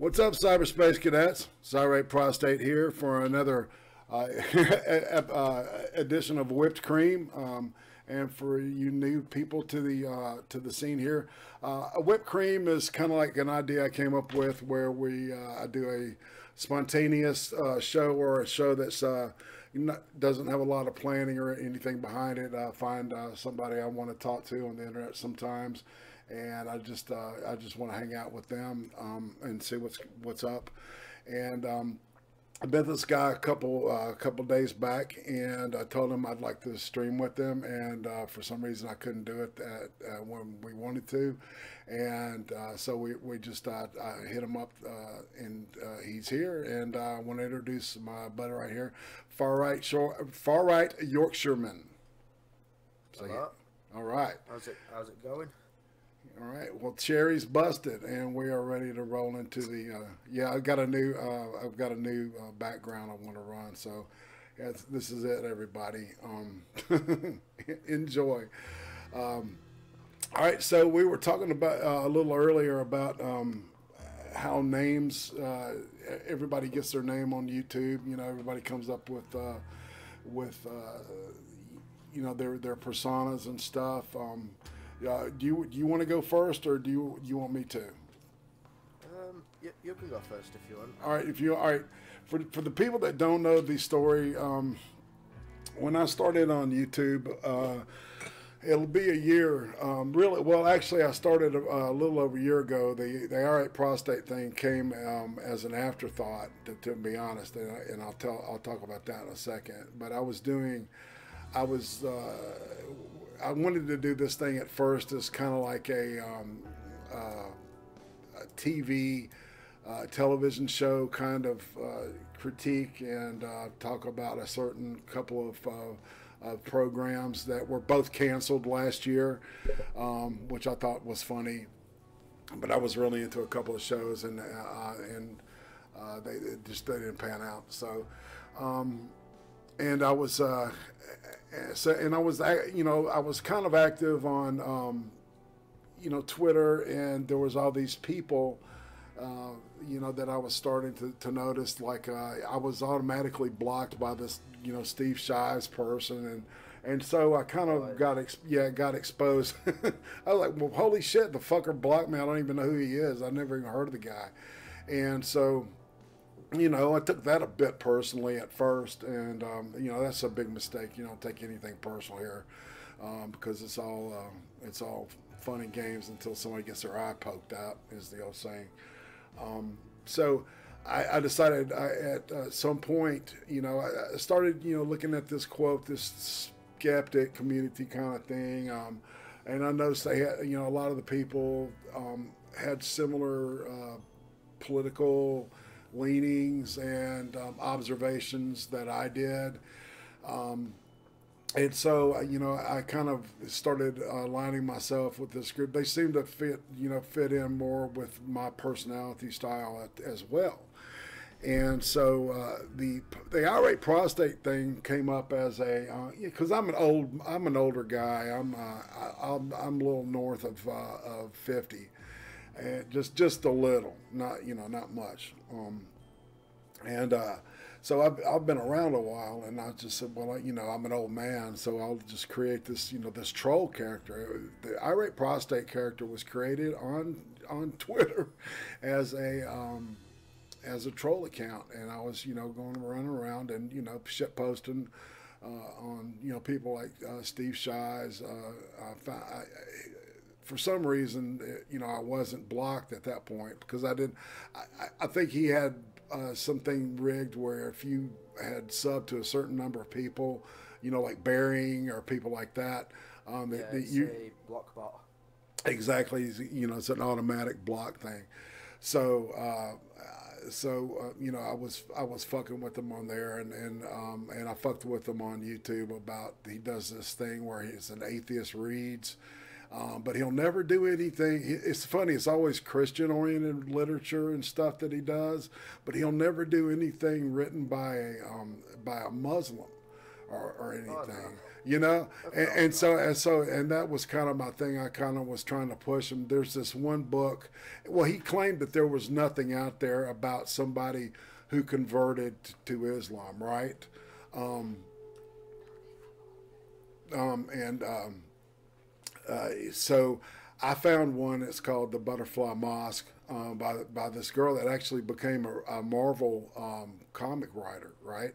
What's up, cyberspace cadets? Irate Prostate here for another edition of Whipped Cream. And for you new people to the scene here, a whipped cream is kind of like an idea I came up with, where we do a spontaneous show, or a show that's doesn't have a lot of planning or anything behind it. I find somebody I want to talk to on the internet sometimes, and I just want to hang out with them and see what's up. And I met this guy a couple days back, and I told him I'd like to stream with him, and for some reason I couldn't do it when we wanted to, and so we just I hit him up, and he's here, and I want to introduce my buddy right here, far right Yorkshireman. So, all right. How's it going? All right. Well, cherry's busted, and we are ready to roll into the. Yeah, I've got a new background I want to run. So, yeah, this is it, everybody. Enjoy. All right. So we were talking about a little earlier about how names. Everybody gets their name on YouTube. You know, everybody comes up with you know, their personas and stuff. Do you want to go first, or do you want me to? You can go first if you want. All right. For the people that don't know the story, when I started on YouTube, it'll be a year. Really, well, actually, I started a little over a year ago. The Irate Prostate thing came as an afterthought, to be honest, and I'll talk about that in a second. But I wanted to do this thing at first as kind of like a TV, television show kind of critique, and talk about a certain couple of programs that were both canceled last year, which I thought was funny. But I was really into a couple of shows, and they didn't pan out. So, and I was. I was kind of active on, Twitter, and there was all these people, that I was starting to notice. Like I was automatically blocked by this, Steve Shives person, and so I kind of got exposed. I was like, well, holy shit, the fucker blocked me. I don't even know who he is. I never even heard of the guy, and so. I took that a bit personally at first, and that's a big mistake. You don't take anything personal here, because it's all fun and games until somebody gets their eye poked out, is the old saying. So I decided at some point, I started looking at this quote, this skeptic community kind of thing, and I noticed they had a lot of the people had similar political leanings and observations that I did, and so I kind of started aligning myself with this group. They seemed to fit in more with my personality style as well, and so the Irate Prostate thing came up as a because I'm an older guy. I'm a little north of 50. And just a little, not much, so I've been around a while, and I just said, well, I'm an old man, so I'll just create this this troll character. The Irate Prostate character was created on Twitter as a troll account, and I was going running around and shit posting on people like Steve Shives. For some reason, I wasn't blocked at that point, because I think he had something rigged where if you had subbed to a certain number of people, like Burying or people like that, it's a block bot. Exactly, it's an automatic block thing. So, I was fucking with him on there, and I fucked with him on YouTube about, he does this thing where he's an atheist reads. But he'll never do anything. It's funny, it's always Christian-oriented literature and stuff that he does, but he'll never do anything written by a Muslim or anything. you know. And that was kind of my thing. I kind of was trying to push him. There's this one book. Well, he claimed that there was nothing out there about somebody who converted to Islam, right? So I found one. It's called The Butterfly Mosque, by this girl that actually became a Marvel comic writer, right?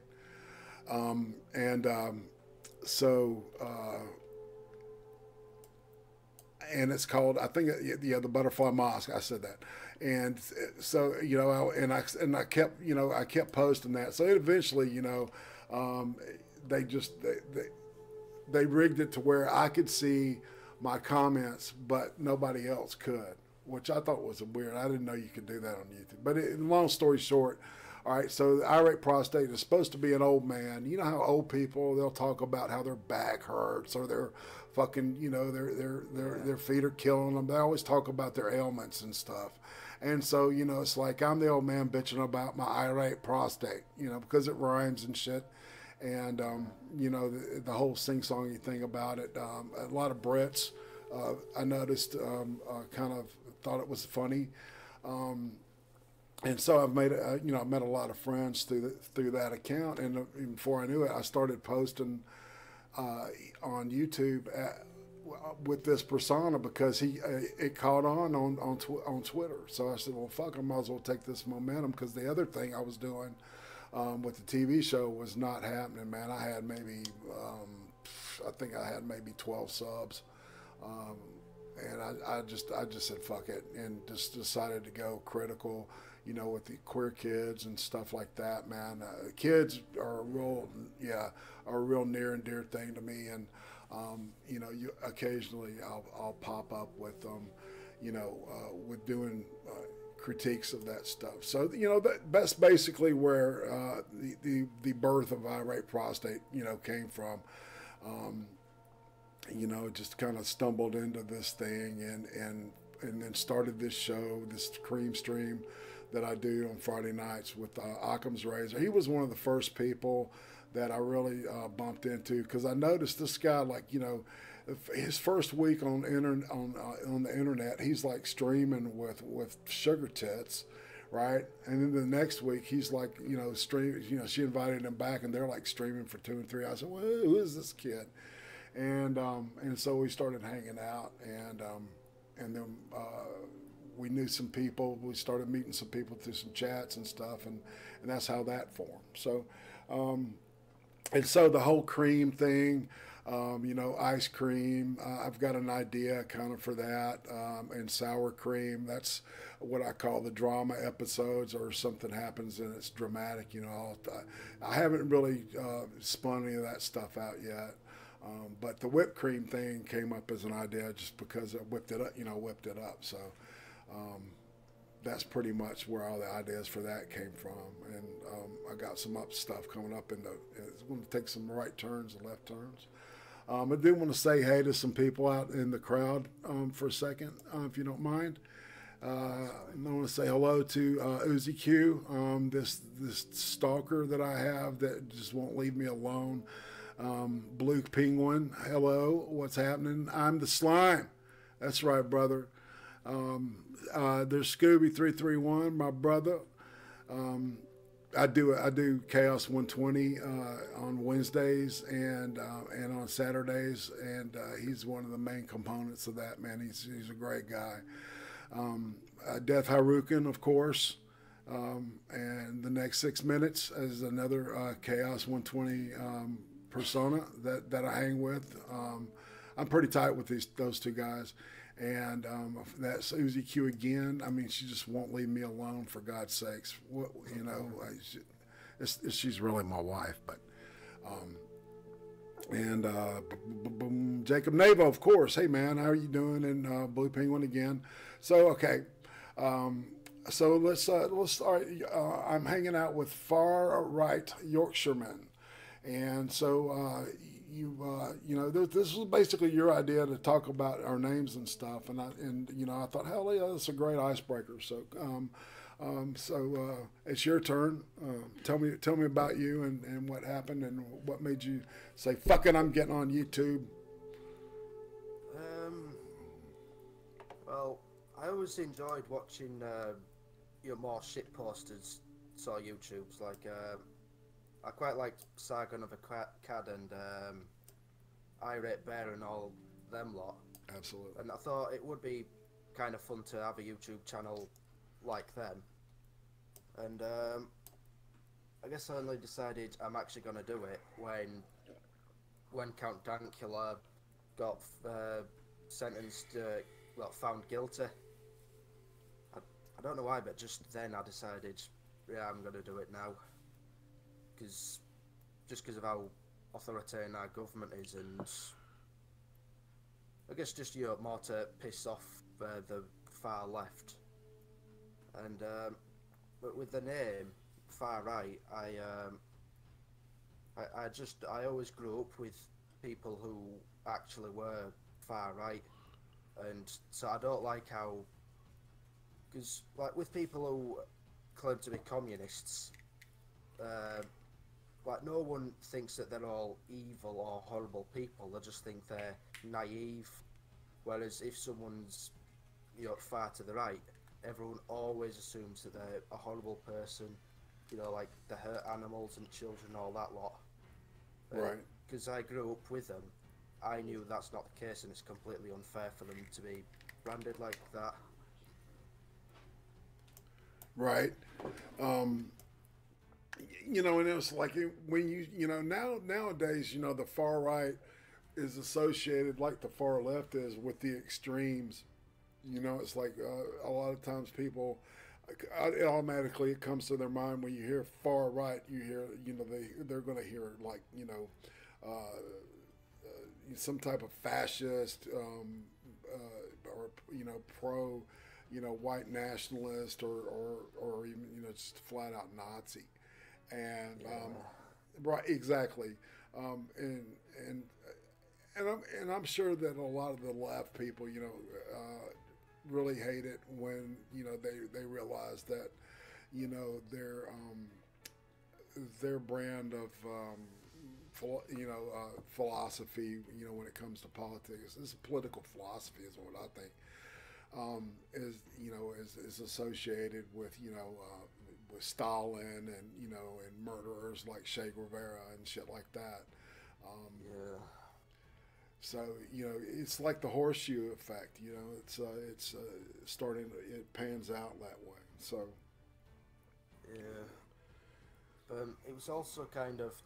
And it's called, I think, yeah, The Butterfly Mosque. I said that. And so, you know, I kept posting that. So eventually, you know, they rigged it to where I could see my comments, but nobody else could, which I thought was weird. I didn't know you could do that on YouTube. But long story short, all right, so the Irate Prostate is supposed to be an old man. You know how old people, they'll talk about how their back hurts or their fucking, you know, their feet are killing them. They always talk about their ailments and stuff. And so, you know, it's like I'm the old man bitching about my Irate Prostate, you know, because it rhymes and shit. And, you know, the whole sing-songy thing about it. A lot of Brits, I noticed, kind of thought it was funny. And so I've made, you know, I met a lot of friends through that account. And even before I knew it, I started posting on YouTube with this persona because it caught on Twitter. So I said, well, fuck, I might as well take this momentum, because the other thing I was doing with the TV show was not happening, man. I had maybe, I think I had maybe 12 subs. And I just said, fuck it, and just decided to go critical, you know, with the queer kids and stuff like that, man. Kids are a real near and dear thing to me. And, you know, occasionally I'll pop up with them, you know, with doing critiques of that stuff. So, you know, that's basically where the birth of Irate Prostate, you know, came from. You know, just kind of stumbled into this thing and then started this show, this CREEM stream that I do on Friday nights with Occam's Razor. He was one of the first people that I really bumped into, because I noticed this guy, like, you know, his first week on the internet, he's like streaming with sugar tits, right? And then the next week, he's like, you know, she invited him back, and they're like streaming for 2 and 3 hours. I said, well, who is this kid? And so we started hanging out, and then we knew some people. We started meeting some people through some chats and stuff, and that's how that formed. So, and so the whole CREEM thing, you know, ice cream, I've got an idea kind of for that, and sour cream. That's what I call the drama episodes, or something happens and it's dramatic, you know. I haven't really spun any of that stuff out yet. But the whipped cream thing came up as an idea just because I whipped it up, So that's pretty much where all the ideas for that came from. And I got some stuff coming up it's going to take some right turns and left turns. I do want to say hey to some people out in the crowd for a second, if you don't mind. I want to say hello to Uzi Q, this stalker that I have that just won't leave me alone. Blue Penguin, hello, what's happening? I'm the slime. That's right, brother. There's Scooby 331, my brother. I do Chaos 120 on Wednesdays and on Saturdays, and he's one of the main components of that, man. He's a great guy. Death Harukin, of course. And the next 6 minutes is another Chaos 120 persona that I hang with. I'm pretty tight with those two guys, and that's Uzi Q again. I mean, she just won't leave me alone, for God's sakes. You know, she's really my wife. But Jacob Navo, of course. Hey man, how are you doing? And Blue Penguin again. So okay. So let's start. I'm hanging out with Far Right Yorkshireman. And so you know, this was basically your idea to talk about our names and stuff, and you know, I thought, hell yeah, that's a great icebreaker. So So it's your turn. Tell me about you and what happened and what made you say, fuck it, I'm getting on YouTube. Well, I always enjoyed watching more shit posters, sort of YouTubes. Like, I quite liked Sargon of Akkad and Irate Bear and all them lot. Absolutely. And I thought it would be kind of fun to have a YouTube channel like them. And I guess I only decided I'm actually going to do it when Count Dankula got sentenced, found guilty. I don't know why, but just then I decided, yeah, I'm going to do it now. Just because of how authoritarian our government is, and I guess just more to piss off the far left. And but with the name Far Right, I always grew up with people who actually were far right, and so I don't like how, because like with people who claim to be communists, like no one thinks that they're all evil or horrible people. They just think they're naive. Whereas if someone's far to the right, everyone always assumes that they're a horrible person. Like they hurt animals and children, all that lot. Right. Because I grew up with them, I knew that's not the case, and it's completely unfair for them to be branded like that. Right. And it was like when nowadays, the far right is associated like the far left is with the extremes. It's like a lot of times people, automatically it comes to their mind when you hear far right, you hear, they're going to hear like, some type of fascist, or, pro, white nationalist or even, just flat out Nazi. And, right, exactly. And I'm sure that a lot of the left people, really hate it when they realize that their brand of philosophy when it comes to politics, this political philosophy is what I think is associated with with Stalin and and murderers like Che Guevara and shit like that. Yeah. So it's like the horseshoe effect. It's starting. It pans out that way. So yeah, it was also kind of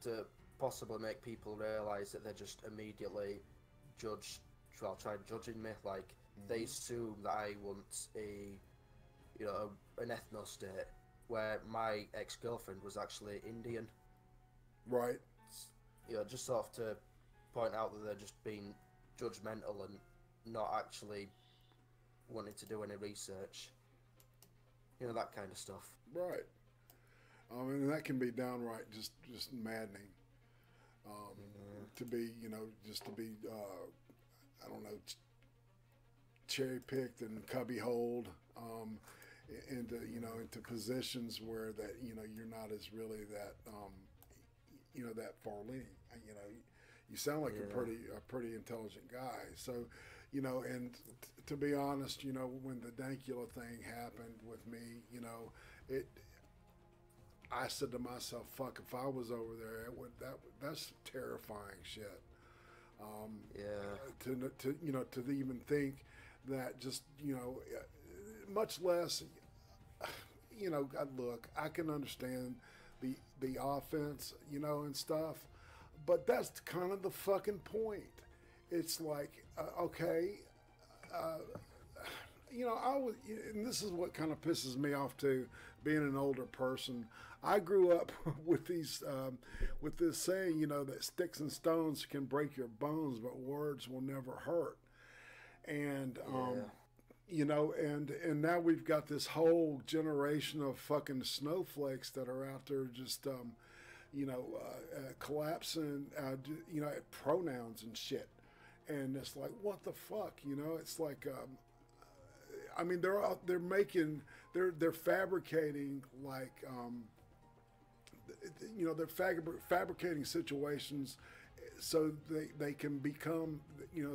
to possibly make people realise that they're just immediately try judging me. Like they assume that I want an ethno state where my ex-girlfriend was actually Indian. Right. Just sort of to point out that they're just being judgmental and not actually wanting to do any research. That kind of stuff. Right. And that can be downright just maddening. To be, just to be, I don't know, cherry picked and cubby holed into positions where that you're not as really that that far leaning. You sound like a pretty intelligent guy. So, and to be honest, when the Dankula thing happened with me, I said to myself, "Fuck! If I was over there, that's terrifying shit." To even think that, just much less, look, I can understand the offense, and stuff, but that's kind of the fucking point. It's like, okay, I was, and this is what kind of pisses me off too, being an older person. I grew up with this saying, that sticks and stones can break your bones, but words will never hurt. And, and now we've got this whole generation of fucking snowflakes that are out there just, collapsing, at pronouns and shit. And it's like, what the fuck, it's like, I mean, they're fabricating like, they're fabricating situations so they can become,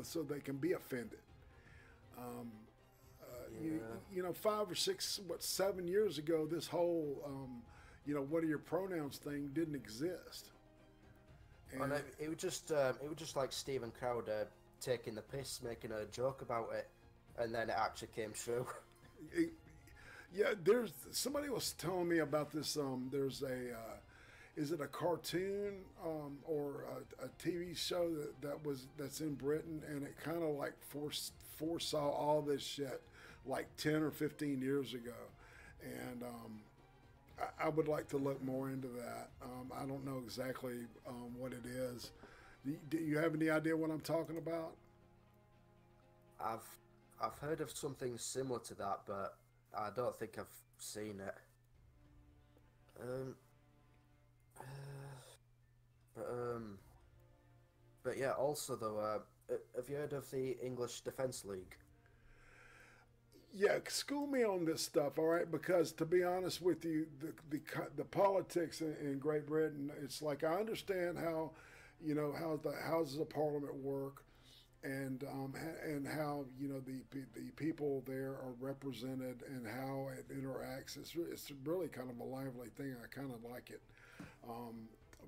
so they can be offended. Yeah. 5 or 6, 7 years ago, this whole, what are your pronouns thing didn't exist. And it was just like Stephen Crowder taking the piss, making a joke about it, and then it actually came true. Yeah, somebody was telling me about this. There's is it a cartoon or a TV show that's in Britain, and it kind of like foresaw all this shit like 10 or 15 years ago, and I would like to look more into that. I don't know exactly what it is. Do you have any idea what I'm talking about? I've heard of something similar to that, but I don't think I've seen it. But yeah. Also, though, have you heard of the English Defence League? Yeah, school me on this stuff, all right? Because to be honest with you, the politics in Great Britain, it's like I understand how, how the Houses of Parliament work, and how the people there are represented and how it interacts. It's really kind of a lively thing. I kind of like it,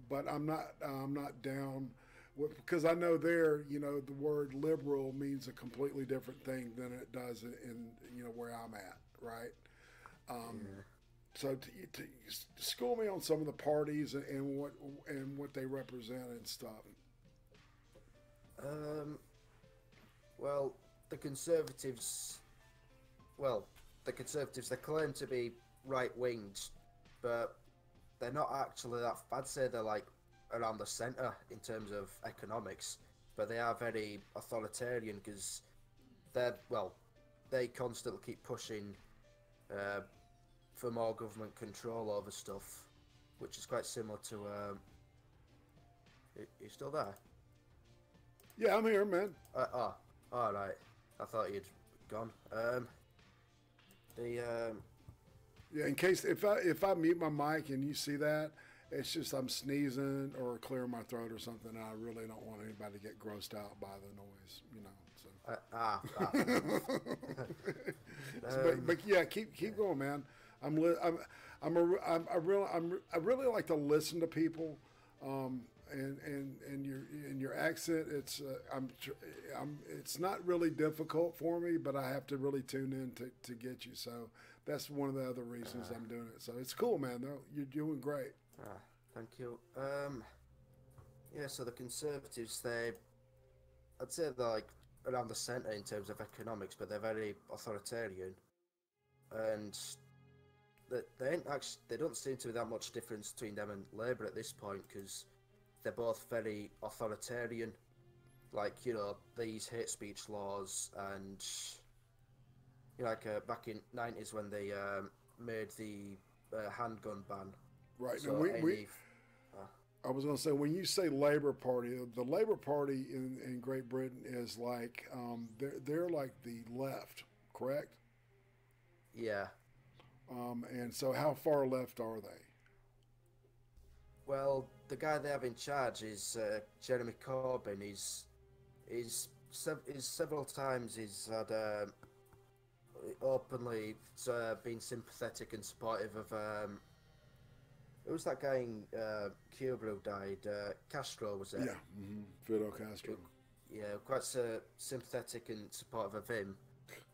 but I'm not down. Because I know there, the word liberal means a completely different thing than it does in where I'm at, right? Yeah. So to school me on some of the parties and what they represent and stuff. Well, the Conservatives, they claim to be right-winged, but they're not actually that. I'd say they're like around the centre in terms of economics, but they are very authoritarian because they constantly keep pushing for more government control over stuff, which is quite similar to. You still there? Yeah, I'm here, man. All right. I thought you'd gone. Yeah, in case if I mute my mic and you see that, it's just I'm sneezing or clearing my throat or something, and I really don't want anybody to get grossed out by the noise, So. But yeah, keep going, man. I really like to listen to people, and your accent. It's not really difficult for me, but I have to really tune in to get you. So that's one of the other reasons I'm doing it. So it's cool, man. Though you're doing great. Thank you. Yeah, so the Conservatives, I'd say they're like around the centre in terms of economics, but they're very authoritarian, and they don't seem to be that much difference between them and Labour at this point, because they're both very authoritarian, like these hate speech laws, and back in '90s when they made the handgun ban. Right. So I was going to say, when you say Labour Party, the Labour Party in Great Britain is like they're like the left, correct? Yeah. And so, how far left are they? Well, the guy they have in charge is Jeremy Corbyn. He's several times he's had openly been sympathetic and supportive of. Who was that guy in Cuba who died? Castro, was it? Yeah, Fidel Castro. Yeah, quite sympathetic and supportive of him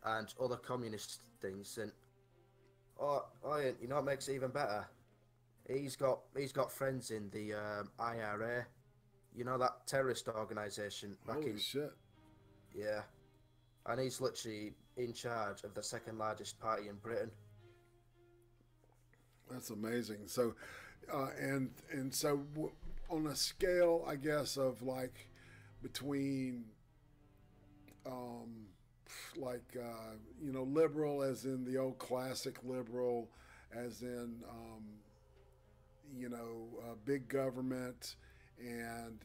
and other communist things. And what makes it even better? He's got friends in the IRA. That terrorist organisation. Holy shit. Yeah, and he's literally in charge of the second largest party in Britain. That's amazing. So, so on a scale, I guess, of like between, liberal as in the old classic liberal, as in, big government, and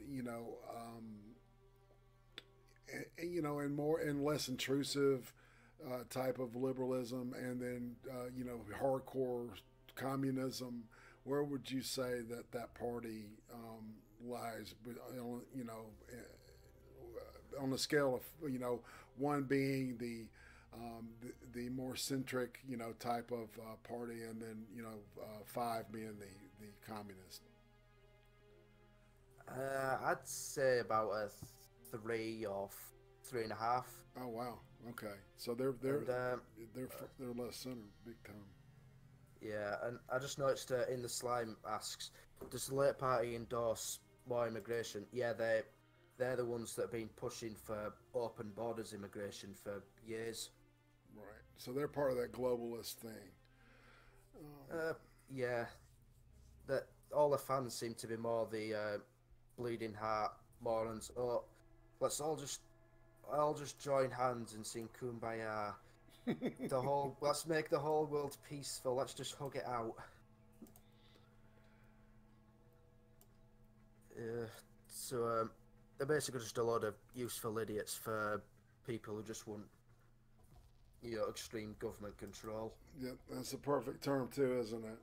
and more and less intrusive, type of liberalism, and then hardcore communism. Where would you say that that party lies? On a scale of one being the more centric type of party, and then five being the communist. I'd say about a 3 or 3.5. Oh wow, okay, so they're less center, big time. Yeah, and I just noticed in the slime asks, does the Labour Party endorse more immigration? Yeah, they're the ones that have been pushing for open borders immigration for years. Right, so they're part of that globalist thing. Yeah, that all the fans seem to be more the bleeding heart morons. Oh, let's all just join hands and sing Kumbaya. Let's make the whole world peaceful. Let's just hug it out. So they're basically just a load of useful idiots for people who just want, extreme government control. Yeah, that's a perfect term too, isn't it?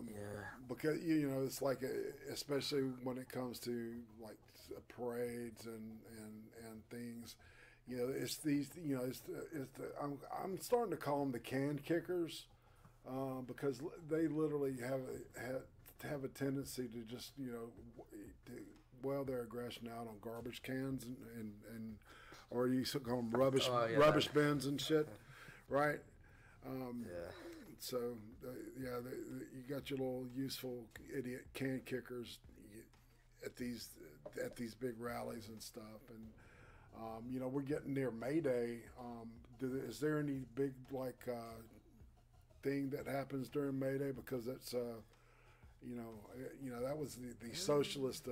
Yeah. Because it's like especially when it comes to like parades and things. It's these. I'm starting to call them the can kickers, because they literally have a tendency to just to well their aggression out on garbage cans and or you call them rubbish bins and shit, right? Yeah. So you got your little useful idiot can kickers at these big rallies and stuff, and we're getting near May Day. Is there any big thing that happens during May Day? Because that's that was the socialist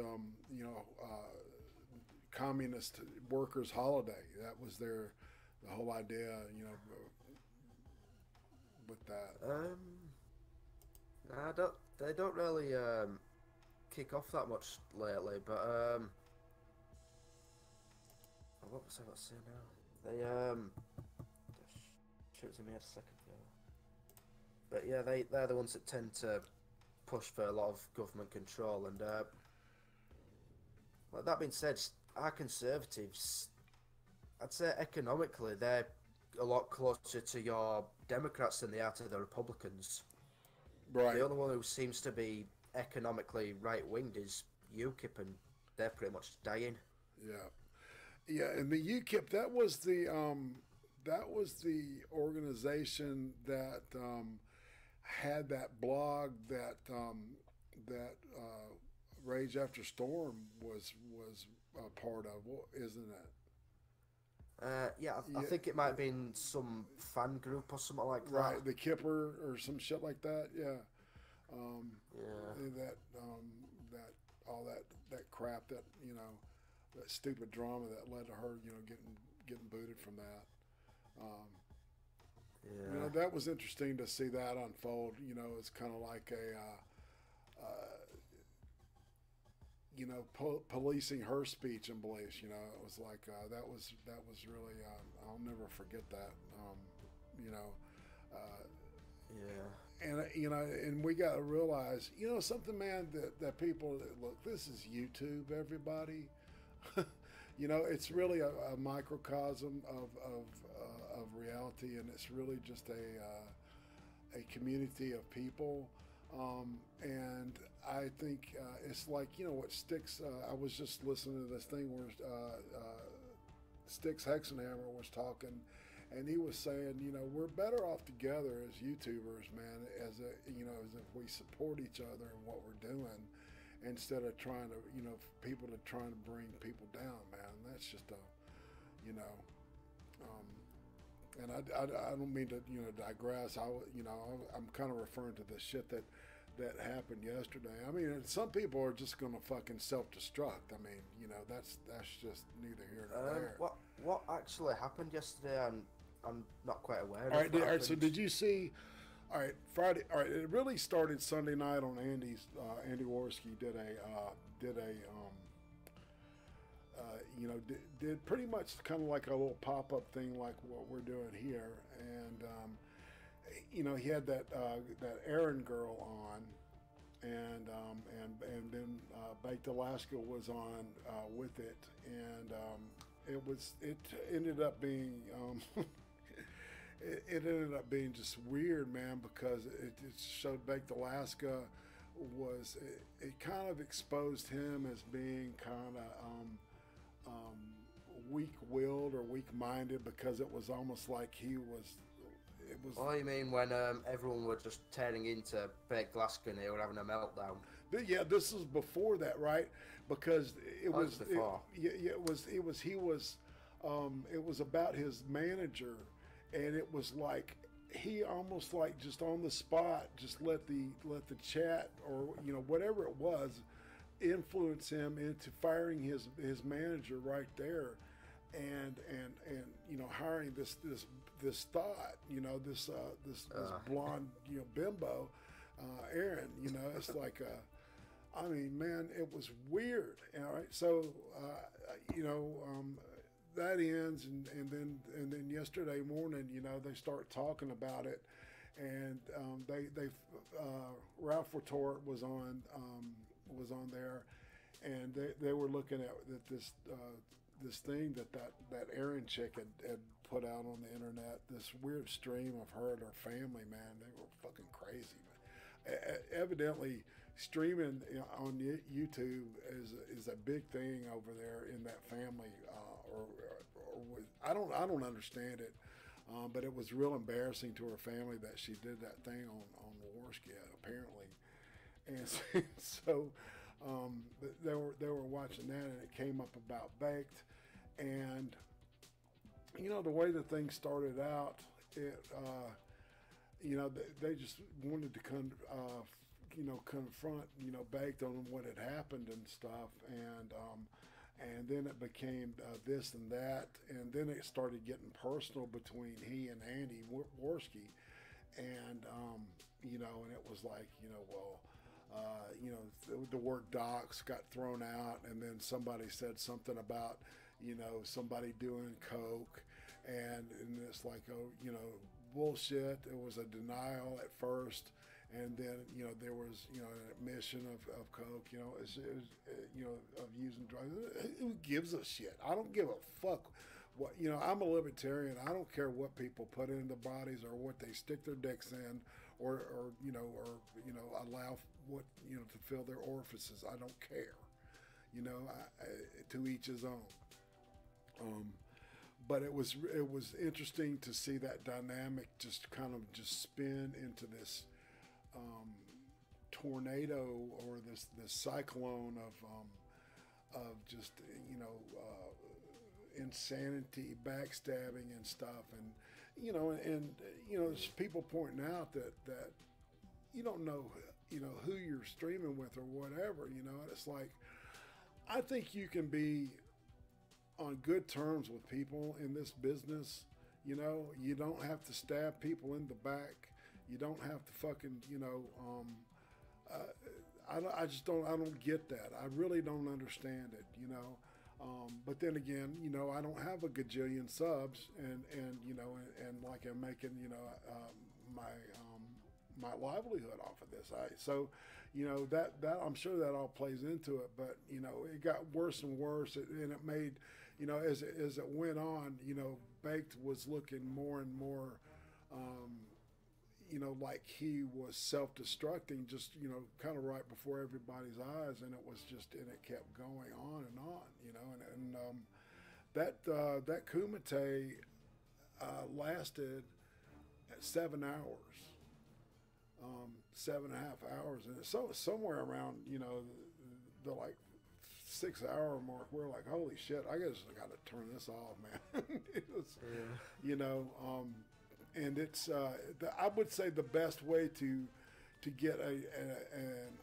communist workers' holiday. That was the whole idea. With that. They don't really kick off that much lately, but what was I about to say now? They shoot to me a second ago. But yeah, they're the ones that tend to push for a lot of government control, and like that being said, our Conservatives, I'd say economically they're a lot closer to your Democrats than they are to the Republicans. Right. The only one who seems to be economically right-winged is UKIP, and they're pretty much dying. Yeah. Yeah, and the UKIP, that was the organization that had that blog that Rage After Storm was a part of, isn't it? I think it might have been some fan group or something like that. Right, the Kipper or some shit like that. Yeah. That all that crap that that stupid drama that led to her getting booted from that. That was interesting to see that unfold. It's kind of like a policing her speech and beliefs. It was like that was really I'll never forget that. And we got to realize something, man, that people look. This is YouTube, everybody. It's really a microcosm of reality, and it's really just a community of people. And I think it's like what Styx. I was just listening to this thing where Styx Hexenhammer was talking, and he was saying, we're better off together as YouTubers, man, as if we support each other in what we're doing, instead of trying to, people to trying to bring people down, man. That's just and I don't mean to, digress. I'm kind of referring to the shit that happened yesterday. I mean, some people are just going to fucking self-destruct. I mean, that's just neither here nor there. What actually happened yesterday? I'm not quite aware. All right, so did you see? All right, Friday. All right, it really started Sunday night on Andy Worski did a did pretty much kind of like a little pop-up thing like what we're doing here. And, he had that errand girl on, and then Baked Alaska was on with it, and it ended up being it ended up being just weird, man, because it showed Baked Alaska it kind of exposed him as being kind of weak-willed or weak-minded, because it was almost like it was. Oh, you mean when everyone were just tearing into Baked Alaska and they were having a meltdown? Yeah, this was before that, right? Because it was before. It was about his manager, and it was like he almost like just on the spot just let the chat or whatever it was influence him into firing his manager right there, and hiring this thought, this blonde bimbo, Aaron. It's like I mean, man, it was weird. All right, so that ends, and then yesterday morning, they start talking about it, and they Ralph Retort was on there, and they were looking at this thing that Aaron chick had put out on the internet, this weird stream of her and her family, man. They were fucking crazy, man. Evidently, streaming on YouTube is a big thing over there in that family, I don't understand it, but it was real embarrassing to her family that she did that thing on Warski, apparently, and so they were watching that, and it came up about Baked, and the way the thing started out, they just wanted to confront Baked on what had happened and stuff, and then it became this and that, and then it started getting personal between he and Andy Warski, and and it was like the word docs got thrown out, and then somebody said something about somebody doing coke, and it's like, bullshit. It was a denial at first, and then there was an admission of coke. It was of using drugs. Who gives a shit? I don't give a fuck. What I'm a libertarian. I don't care what people put in their bodies or what they stick their dicks in, or allow what to fill their orifices. I don't care. To each his own. But it was interesting to see that dynamic just kind of spin into this tornado, or this cyclone of just insanity, backstabbing and stuff, and there's people pointing out that you don't know who you're streaming with or whatever, and it's like, I think you can be on good terms with people in this business. You don't have to stab people in the back. You don't have to fucking, I just don't get that. I really don't understand it, but then again, I don't have a gajillion subs, and like I'm making, my livelihood off of this. So that I'm sure that all plays into it, but it got worse and worse, and it made, as it went on, Baked was looking more and more like he was self-destructing, just kind of right before everybody's eyes, and it kept going on and on, and that Kumite lasted 7 hours. 7.5 hours, and it's somewhere around the like 6 hour mark. We're like, holy shit, I guess I got to turn this off, man. It was, and it's I would say the best way to get an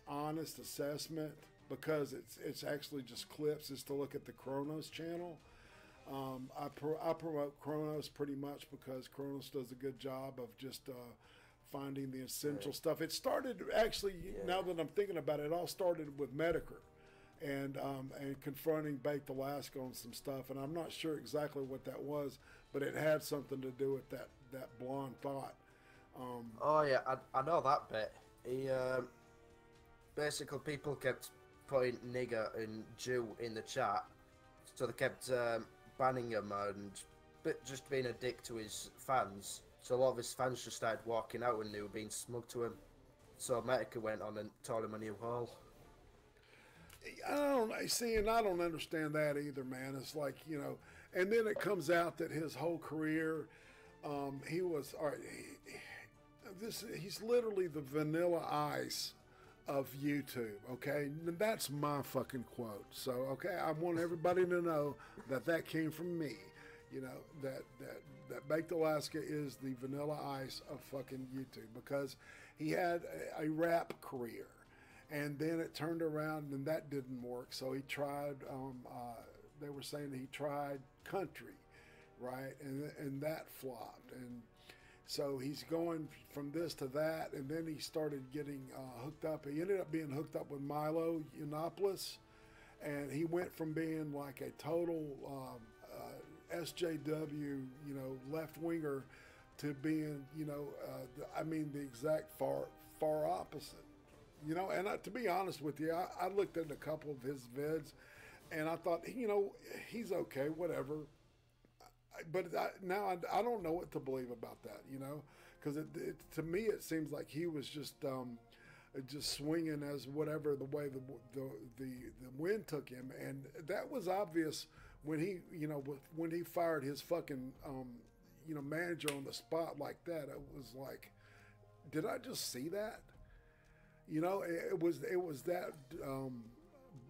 honest assessment, because it's actually just clips, is to look at the Kronos channel. I promote Kronos pretty much because Kronos does a good job of just finding the essential stuff. It started, actually, now that I'm thinking about it, it all started with Medicare. and confronting Baked Alaska on some stuff, and I'm not sure exactly what that was, but it had something to do with that blonde thought. Oh yeah, I know that bit. He basically people kept putting nigger and Jew in the chat, so they kept banning him and just being a dick to his fans. So a lot of his fans just started walking out and they were being smug to him. So Meteor went on and taught him a new hole. I don't see, and I don't understand that either, man. It's like, you know, and then it comes out that his whole career, he was all right. He's literally the Vanilla Ice of YouTube. Okay, and that's my fucking quote. So okay, I want everybody to know that came from me. You know, that Baked Alaska is the Vanilla Ice of fucking YouTube, because he had a rap career. And then it turned around and that didn't work. So he tried, they were saying he tried country, right? And that flopped. And so he's going from this to that. And then he started getting hooked up. He ended up being hooked up with Milo Yiannopoulos. And he went from being like a total SJW, you know, left winger to being, you know, the exact far opposite. You know, and to be honest with you, I looked at a couple of his vids, and I thought, you know, he's okay, whatever. But now I don't know what to believe about that, you know, because to me it seems like he was just swinging as whatever the way the wind took him, and that was obvious when he fired his fucking manager on the spot like that. It was like, did I just see that? You know, it was that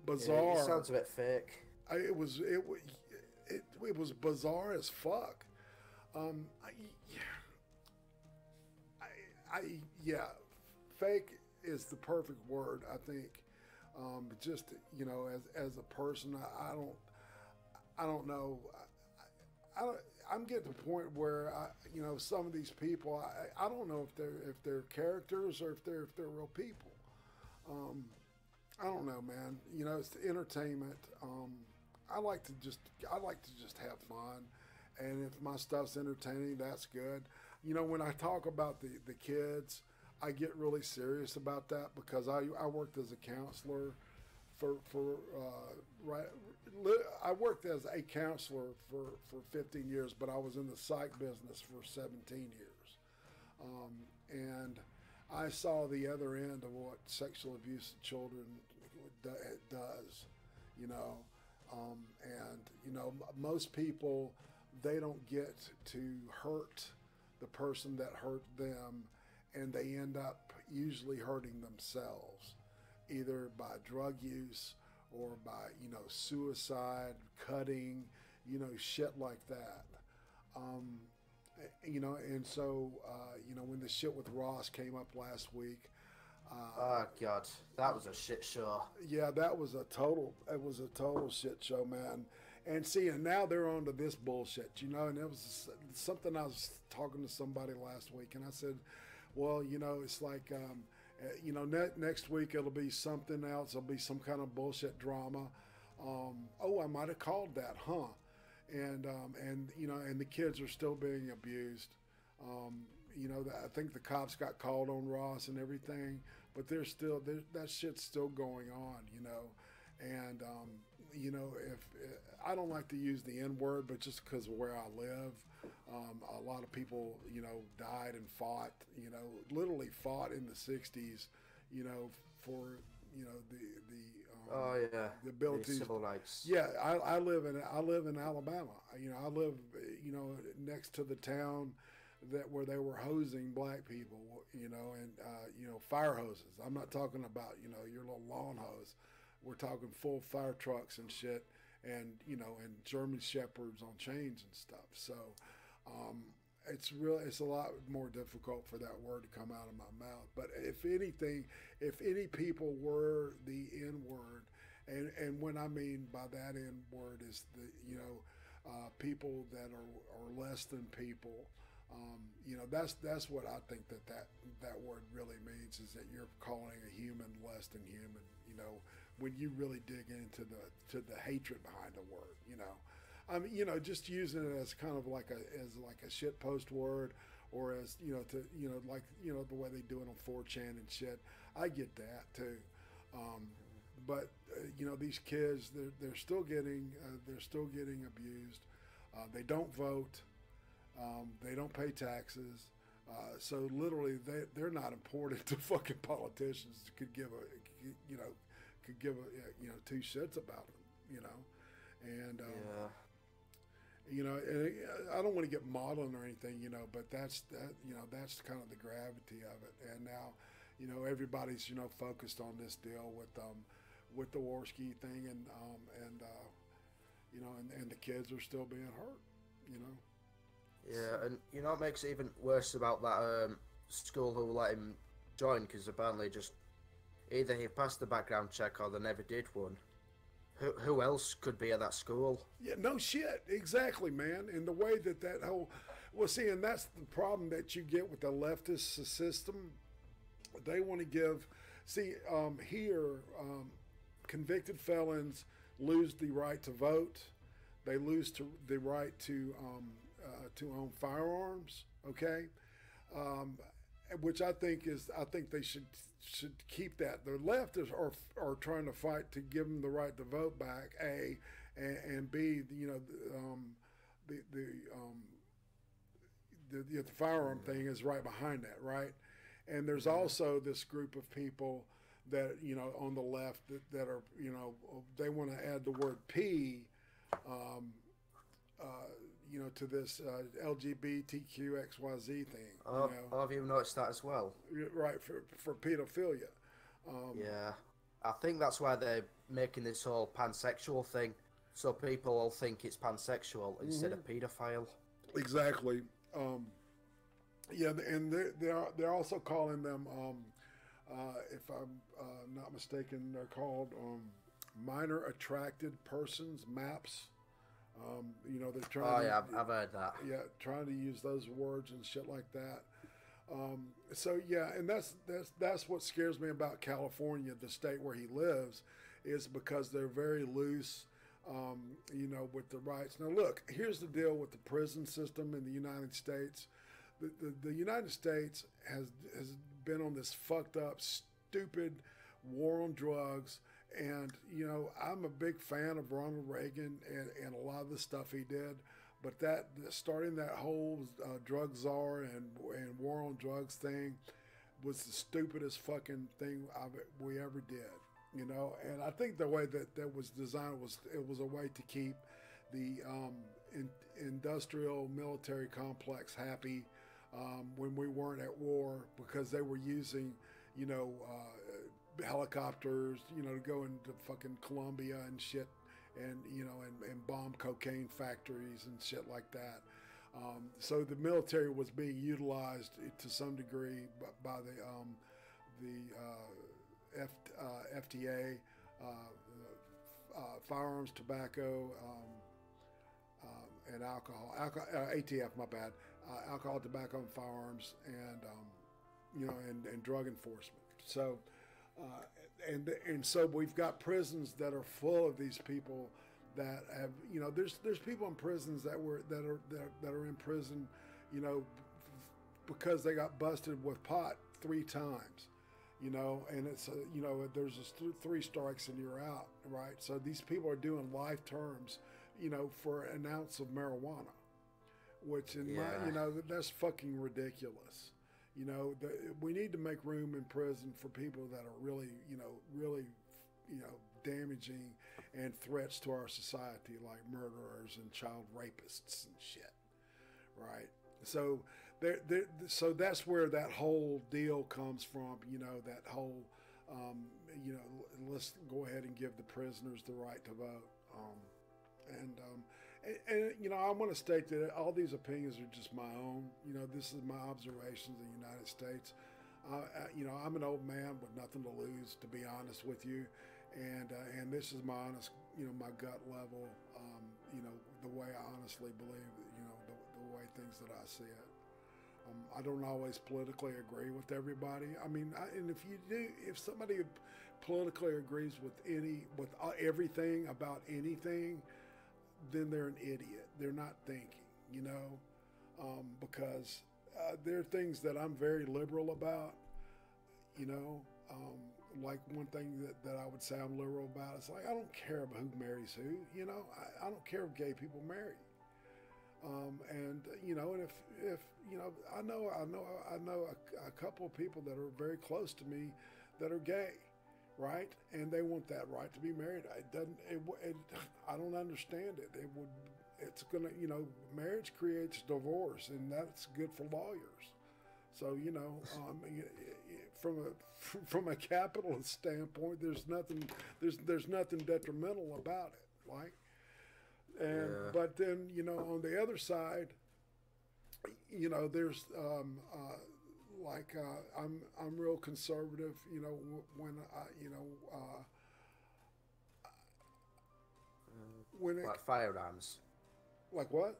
bizarre. Yeah, it sounds a bit fake. It was bizarre as fuck. Fake is the perfect word, I think. Just, you know, as a person, I don't know. I'm getting to the point where some of these people, I don't know if they're characters or if they're real people. I don't know, man. You know, it's entertainment. I like to just have fun, and if my stuff's entertaining, that's good. You know, when I talk about the kids, I get really serious about that, because I worked as a counselor I worked as a counselor for 15 years, but I was in the psych business for 17 years. And I saw the other end of what sexual abuse of children does, you know. And, you know, most people, they don't get to hurt the person that hurt them, and they end up usually hurting themselves, either by drug use or by, you know, suicide, cutting, you know, shit like that. You know, and so, you know, when the shit with Ross came up last week. Oh, God, that was a shit show. Yeah, it was a total shit show, man. And see, and now they're on to this bullshit, you know, and it was something I was talking to somebody last week, and I said, well, you know, it's like, you know, next week it'll be something else. It'll be some kind of bullshit drama. I might have called that, huh? And you know, and the kids are still being abused. You know, I think the cops got called on Ross and everything, but that shit's still going on, you know. And you know, if I don't like to use the N word, but just because of where I live, a lot of people, you know, died and fought, you know, literally fought in the '60s, you know, for, you know, the ability, civil rights. Yeah, I live in Alabama. You know, I live, you know, next to the town where they were hosing black people, you know, and you know, fire hoses. I'm not talking about, you know, your little lawn hose. We're talking full fire trucks and shit, and, you know, and German shepherds on chains and stuff. So it's a lot more difficult for that word to come out of my mouth. But if anything, if any people were the N word, and what I mean by that N word is you know, people that are less than people. You know, that's what I think that word really means, is that you're calling a human less than human, you know, when you really dig into the hatred behind the word, you know. I mean, you know, just using it as kind of like a shit post word, or as, you know, to, you know, like, you know, the way they do it on 4chan and shit. I get that too. But you know, these kids, they're still getting abused. They don't vote. They don't pay taxes. So literally, they're not important to fucking politicians. Could give a two shits about them. You know, and Yeah. you know, and I don't want to get maudlin or anything, you know, but that's kind of the gravity of it. And now, you know, everybody's, you know, focused on this deal with the Warski thing, and you know, and the kids are still being hurt, you know. Yeah, and you know what makes it even worse about that school who let him join, because apparently just either he passed the background check or they never did one. Who else could be at that school? Yeah, no shit, exactly, man. And the way that whole, well, see, and that's the problem that you get with the leftist system. They want to give, here, convicted felons lose the right to vote. They lose the right to own firearms. Okay, which I think they should keep that. The left are trying to fight to give them the right to vote back. And B, you know, the firearm thing is right behind that, right? And there's also this group of people that, you know, on the left that are, you know, they want to add the word P, you know, to this LGBTQXYZ thing. Oh, you know? have you noticed that as well? Right, for pedophilia. Yeah, I think that's why they're making this whole pansexual thing, so people will think it's pansexual instead of pedophile. Exactly. Yeah, and they're also calling them, if I'm not mistaken, they're called minor attracted persons, MAPS. You know, they're trying. Oh yeah, I've heard that. Yeah, trying to use those words and shit like that. So yeah, and that's what scares me about California, the state where he lives, is because they're very loose. You know, with the rights. Now look, here's the deal with the prison system in the United States. The United States has been on this fucked up, stupid war on drugs. And, you know, I'm a big fan of Ronald Reagan and a lot of the stuff he did. But starting that whole drug czar and war on drugs thing was the stupidest fucking thing we ever did. You know, and I think the way that was designed was a way to keep the industrial military complex happy when we weren't at war, because they were using, you know, helicopters, you know, to go into fucking Colombia and shit, and, you know, and bomb cocaine factories and shit like that. So the military was being utilized to some degree by the FTA, firearms, tobacco, and alcohol, ATF, my bad, alcohol, tobacco, and firearms, and you know, and drug enforcement. So, and so we've got prisons that are full of these people that have, you know, there's people in prisons that are in prison, you know, because they got busted with pot 3 times. You know, and it's, you know, there's just 3 strikes and you're out, right? So these people are doing life terms, you know, for an ounce of marijuana, which in my, you know, that's fucking ridiculous. You know, we need to make room in prison for people that are really, you know, damaging and threats to our society, like murderers and child rapists and shit, right? So so that's where that whole deal comes from, you know, that whole, you know, let's go ahead and give the prisoners the right to vote. And you know, I want to state that all these opinions are just my own. You know, this is my observations of the United States. You know, I'm an old man with nothing to lose, to be honest with you. And this is my honest, you know, my gut level, you know, the way I honestly believe, you know, the way things that I see it. I don't always politically agree with everybody. I mean, and if somebody politically agrees with everything about anything, then they're an idiot. They're not thinking, you know, because there are things that I'm very liberal about, you know. Like one thing that I would say I'm liberal about is like I don't care about who marries who, you know. I don't care if gay people marry. And you know, and if you know, I know a couple of people that are very close to me that are gay, right? And they want that right to be married. I don't understand it. It's gonna, you know, marriage creates divorce, and that's good for lawyers. So you know, from a capitalist standpoint, there's nothing detrimental about it, like. And but then, you know, on the other side, you know, there's I'm real conservative. You know, when I, you know, when it, like firearms. like what?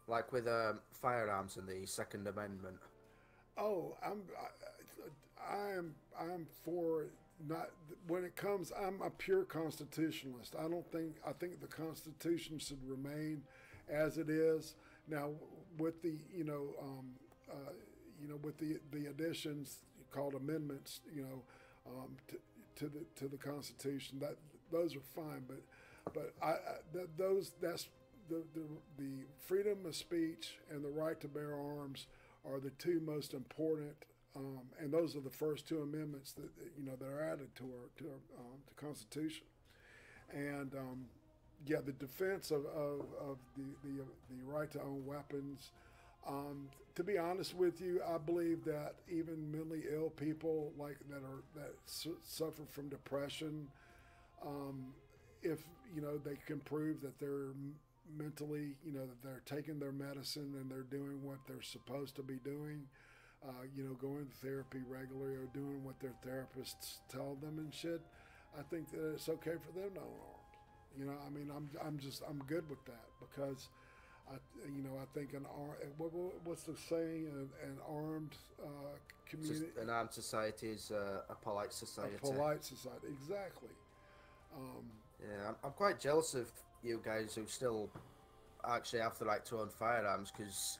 Like with firearms and the Second Amendment. Oh, I'm for not when it comes. I'm a pure constitutionalist. I think the Constitution should remain as it is now, with the with the additions called amendments, you know, to the Constitution. That those are fine, but that's the freedom of speech and the right to bear arms are the two most important, and those are the first two amendments that, you know, that are added to our Constitution. And yeah, the defense of the right to own weapons. To be honest with you, I believe that even mentally ill people like that suffer from depression, if you know they can prove that they're mentally, you know, that they're taking their medicine and they're doing what they're supposed to be doing, you know, going to therapy regularly or doing what their therapists tell them and shit, I think that it's okay for them to own arms. You know, I mean, I'm good with that because, I think what's the saying? An armed community. Just an armed society is a polite society. A polite society, exactly. Yeah, I'm quite jealous of you guys who still actually have the right to own firearms, because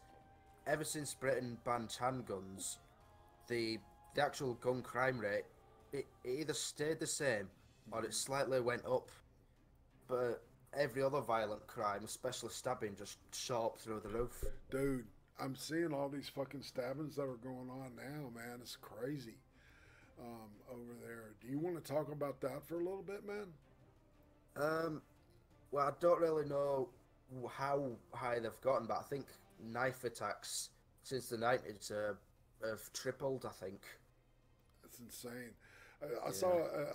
ever since Britain banned handguns, the actual gun crime rate, it either stayed the same or it slightly went up, but every other violent crime, especially stabbing, just shot up through the roof. Dude, I'm seeing all these fucking stabbings that are going on now, man. It's crazy over there. Do you want to talk about that for a little bit, man? Well, I don't really know how high they've gotten, but I think knife attacks since the 90s have tripled, I think. That's insane. I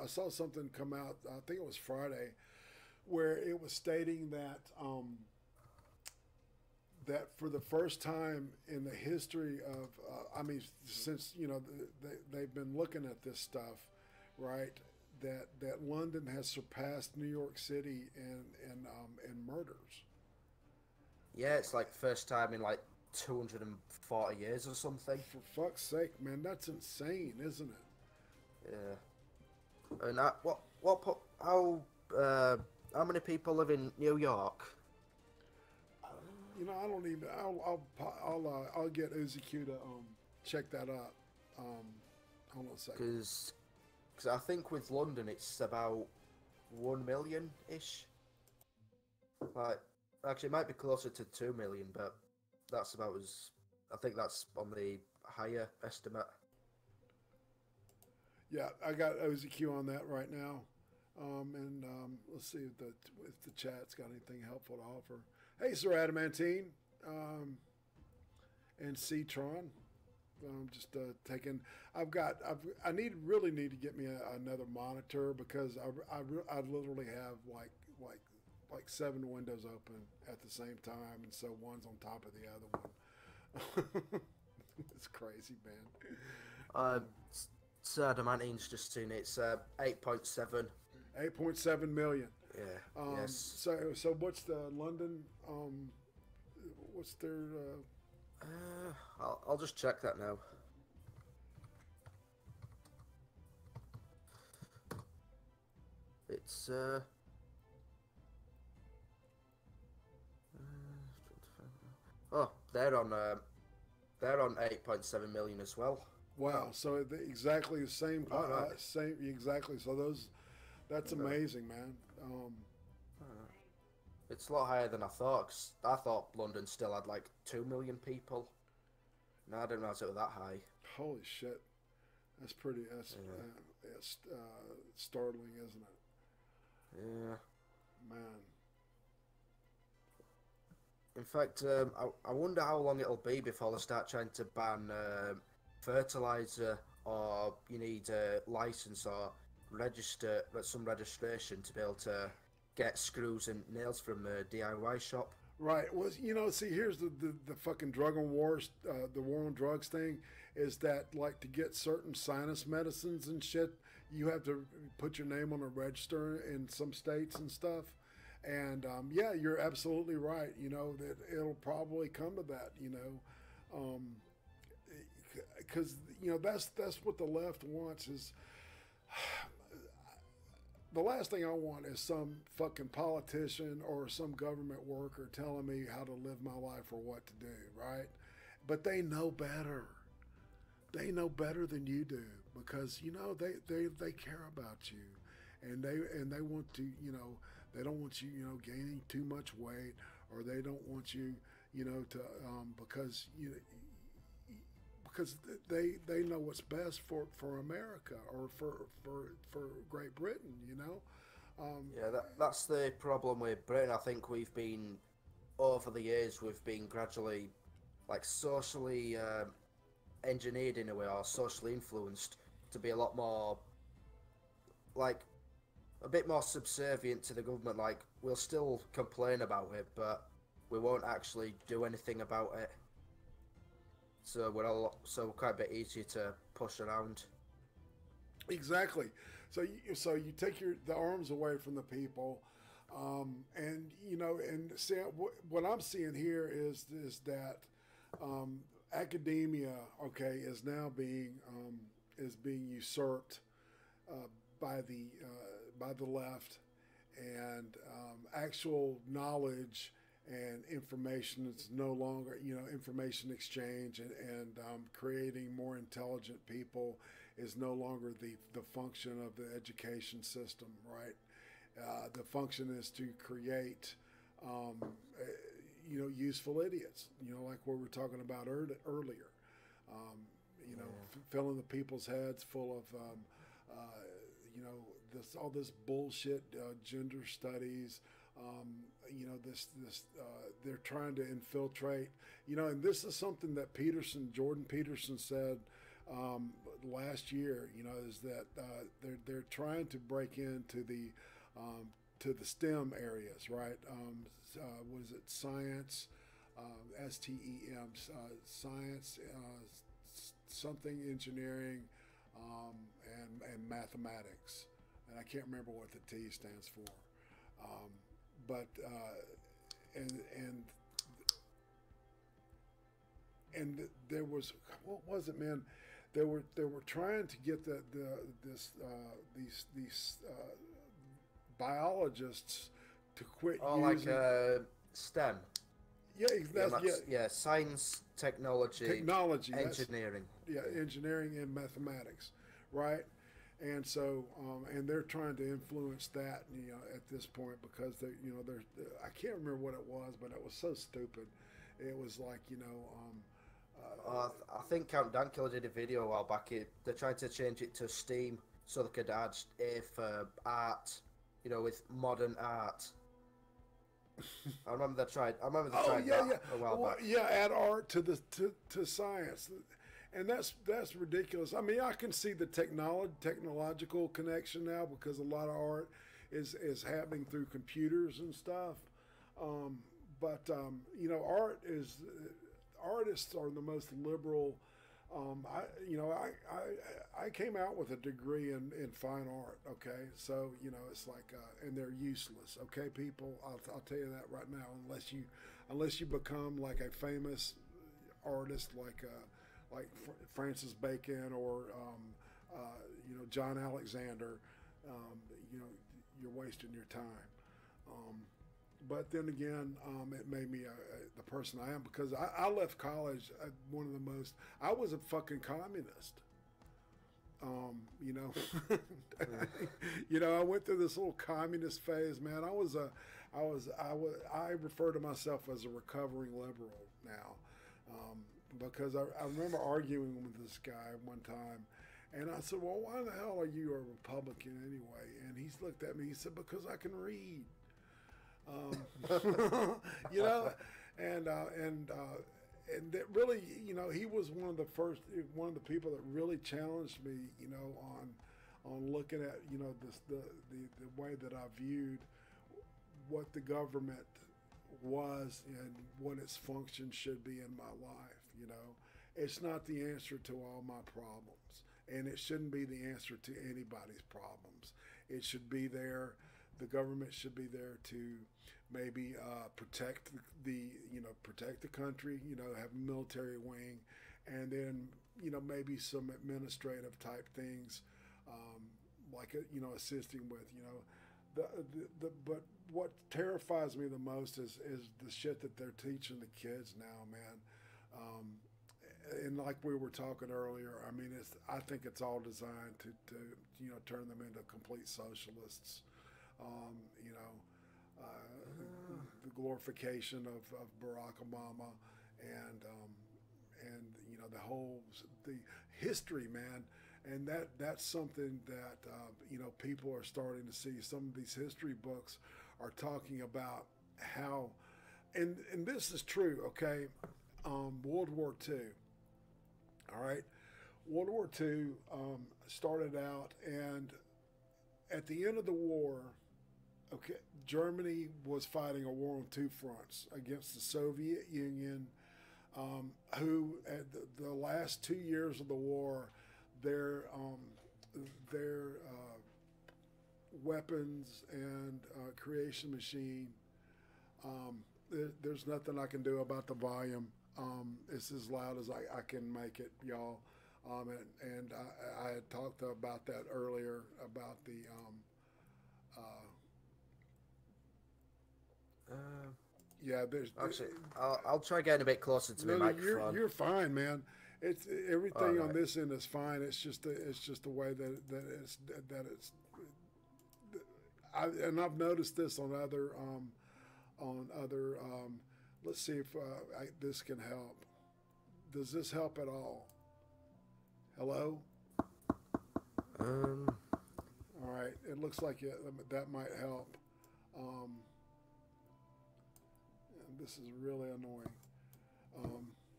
saw something come out, I think it was Friday, where it was stating that that for the first time in the history of, since, you know, they've been looking at this stuff, right? That London has surpassed New York City in murders. Yeah, it's like first time in like 240 years or something. For fuck's sake, man, that's insane, isn't it? Yeah. And how many people live in New York? You know, I don't even. I'll get Uzi Q to check that out. Hold on a second. Because I think with London it's about 1 million ish. Like, actually, it might be closer to 2 million, but that's about as. I think that's on the higher estimate. Yeah, I got Uzi Q on that right now, let's see if the chat's got anything helpful to offer. Hey, Sir Adamantine, and Ctron. Just taking. I really need to get me another monitor because I literally have like 7 windows open at the same time, and so one's on top of the other one. It's crazy, man. Sir Adamantine's just seen it. It's 8.7. 8.7 million. Yeah. Yes. So what's the London? What's their? I'll just check that now. It's oh, they're on 8.7 million as well. Wow. So exactly the same. Right. Same exactly. So that's amazing, man. It's a lot higher than I thought. 'Cause I thought London still had like 2 million people. No, I didn't realize it was that high. Holy shit. That's pretty. It's startling, isn't it? Yeah. Man. In fact, I wonder how long it'll be before they start trying to ban fertilizer, or you need a license or some registration to be able to get screws and nails from a DIY shop. Right. Well, see, here's the fucking drug on wars, the war on drugs thing, is that like to get certain sinus medicines and shit, you have to put your name on a register in some states and stuff. And yeah, you're absolutely right. That it'll probably come to that. Because that's what the left wants is. The last thing I want is some fucking politician or some government worker telling me how to live my life or what to do, right? But they know better. They know better than you do because they care about you, and they want to they don't want you gaining too much weight, or they don't want you to because they know what's best for America or for Great Britain, Yeah, that's the problem with Britain. I think we've been, over the years, we've been gradually, like, socially engineered in a way, or socially influenced to be a lot more, like, a bit more subservient to the government. Like, we'll still complain about it, but we won't actually do anything about it. So we're quite a bit easier to push around. Exactly. So you take the arms away from the people, and see what I'm seeing here is that academia, okay, is now being usurped by the left, and actual knowledge and information is no longer, information exchange and creating more intelligent people is no longer the function of the education system, right? The function is to create, useful idiots, like what we were talking about earlier. Filling the people's heads full of, all this bullshit, gender studies. They're trying to infiltrate, and this is something that Jordan Peterson said last year, is that they're trying to break into to the STEM areas, right? What is it? Science, STEM, science, something engineering, and mathematics, and I can't remember what the T stands for. But and there was, what was it, man? They were trying to get these biologists to quit using, like STEM. Yeah, Science, technology, engineering. Engineering and mathematics, right? And so, and they're trying to influence that, at this point, because they're I can't remember what it was, but it was so stupid. It was like, I think Count Dankula did a video a while back. They tried to change it to STEAM so they could add A for art, with modern art. I remember they tried that a while back. Yeah, add art to science. And that's ridiculous. I mean, I can see the technological connection now, because a lot of art is happening through computers and stuff. But artists are the most liberal. I came out with a degree in fine art. Okay, so it's like, and they're useless. Okay, people, I'll tell you that right now. Unless you become like a famous artist, like Francis Bacon or John Alexander, you're wasting your time. But then again, it made me the person I am, because I left college one of the most. I was a fucking communist. You know, I went through this little communist phase, man. I refer to myself as a recovering liberal now, because I remember arguing with this guy one time, and I said, "Well, why the hell are you a Republican anyway?" And he's looked at me. He said, "Because I can read." You know, and that really, he was one of the people that really challenged me, on looking at, the way that I viewed what the government was and what its function should be in my life. It's not the answer to all my problems, and it shouldn't be the answer to anybody's problems. It should be there. The government should be there to maybe protect the country, have a military wing, and then, maybe some administrative type things, like, assisting with, but what terrifies me the most is the shit that they're teaching the kids now, man. And like we were talking earlier, I mean, I think it's all designed to turn them into complete socialists. The glorification of Barack Obama, and the history, man, and that's something that people are starting to see. Some of these history books are talking about how, and this is true, okay. World War II. All right, World War II started out, and at the end of the war, okay, Germany was fighting a war on two fronts against the Soviet Union, who at the last 2 years of the war, their weapons and creation machine. There's nothing I can do about the volume. It's as loud as I can make it, y'all. And I had talked about that earlier, about the yeah. There's actually, I'll try getting a bit closer to the microphone. You're fine, man. It's everything right on this end is fine. It's just the way that it's. And I've noticed this on other let's see if this can help. Does this help at all? Hello? All right. It looks like that might help. This is really annoying.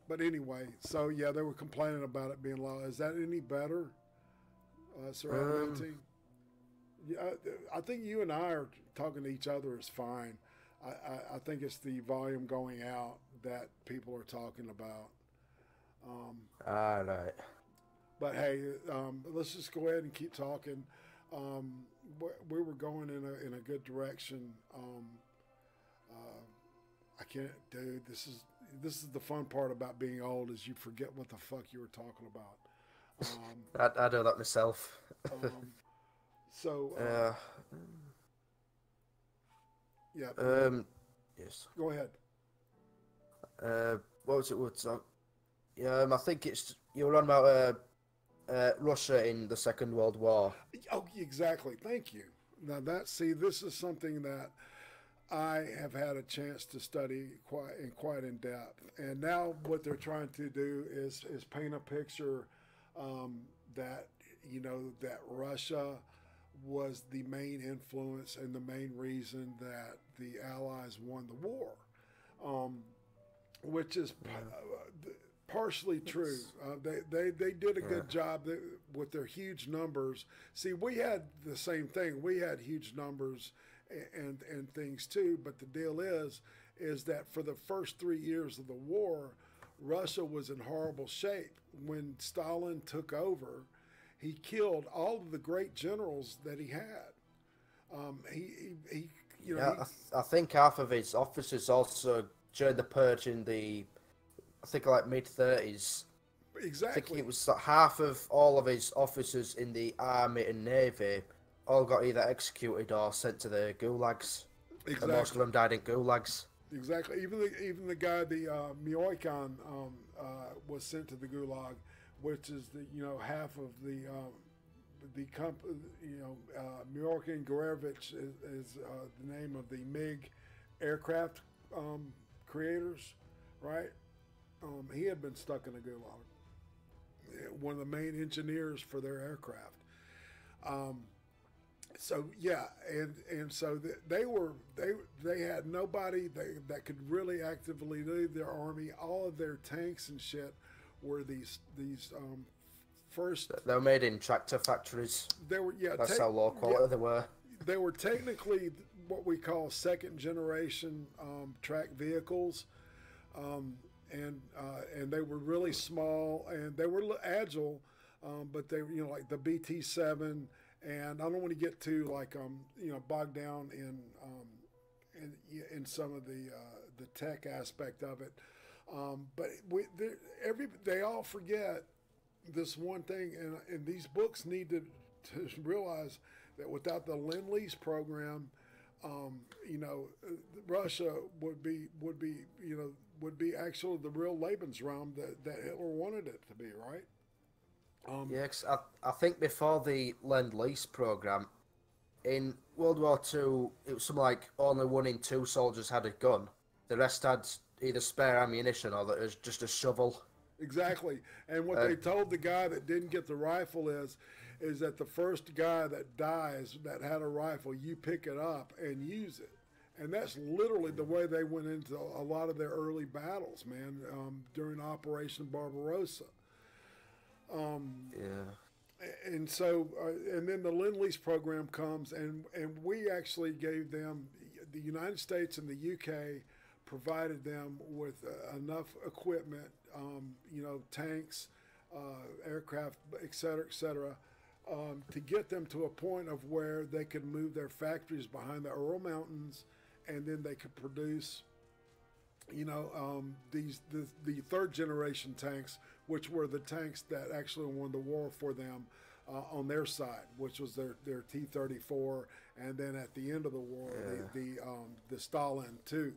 But anyway, so yeah, they were complaining about it being loud. Is that any better, Sir? Yeah, I think you and I are talking to each other is fine. I think it's the volume going out that people are talking about. All right. But hey, let's just go ahead and keep talking. We were going in a good direction. I can't, dude. This is the fun part about being old, is you forget what the fuck you were talking about. I do that myself. Yeah. Yes. Go ahead. What was it? I think you were on about Russia in the Second World War. Oh, exactly. Thank you. Now this is something that I have had a chance to study quite in depth, and now what they're trying to do is paint a picture that that Russia was the main influence and the main reason that the Allies won the war, which is partially true. They did a good job with their huge numbers. See, we had the same thing. We had huge numbers and things too. But the deal is that for the first 3 years of the war, Russia was in horrible shape. When Stalin took over, he killed all of the great generals that he had. I think half of his officers also during the purge in the, I think like mid-30s. Exactly. I think it was half of all of his officers in the army and navy all got either executed or sent to the gulags. Exactly. And most of them died in gulags. Exactly. Even the guy, the Myoikan, was sent to the gulag, which is the half of the Myorkin Gorevich is the name of the MiG aircraft creators, right? He had been stuck in a gulag, one of the main engineers for their aircraft. So yeah, and so they had nobody that could really actively lead their army. All of their tanks and shit were these first. They were made in tractor factories. They were That's how low quality they were. They were technically what we call second generation track vehicles, and they were really small and they were agile, but they were like the BT-7. And I don't want to get too bogged down in some of the tech aspect of it, but they all forget this one thing, and these books need to realize that without the Lend-Lease program, Russia would be actually the real Lebensraum that Hitler wanted it to be, right? Yeah, 'cause I think before the Lend-Lease program, in World War II, it was something like only 1 in 2 soldiers had a gun. The rest had either spare ammunition or that it was just a shovel. Exactly. And what they told the guy that didn't get the rifle is that the first guy that dies that had a rifle, you pick it up and use it. And that's literally the way they went into a lot of their early battles, man, during Operation Barbarossa. And so, and then the Lend-Lease program comes, and we actually gave them, the United States and the UK provided them with enough equipment, tanks, aircraft, et cetera, to get them to a point of where they could move their factories behind the Ural Mountains, and then they could produce the third generation tanks, which were the tanks that actually won the war for them on their side, which was their T-34, and then at the end of the war, the Stalin II.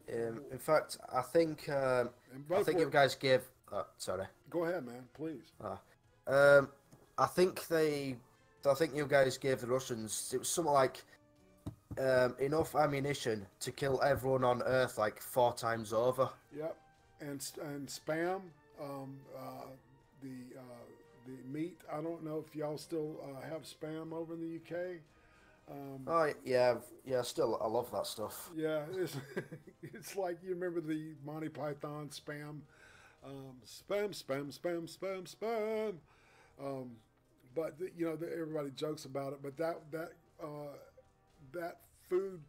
In fact, I think you guys gave. Sorry. Go ahead, man. Please. I think you guys gave the Russians. It was something like enough ammunition to kill everyone on Earth like 4 times over. Yep, and spam, the meat. I don't know if y'all still have spam over in the UK. Oh yeah. Still, I love that stuff. Yeah, it's like you remember the Monty Python spam, spam. But everybody jokes about it. But that food,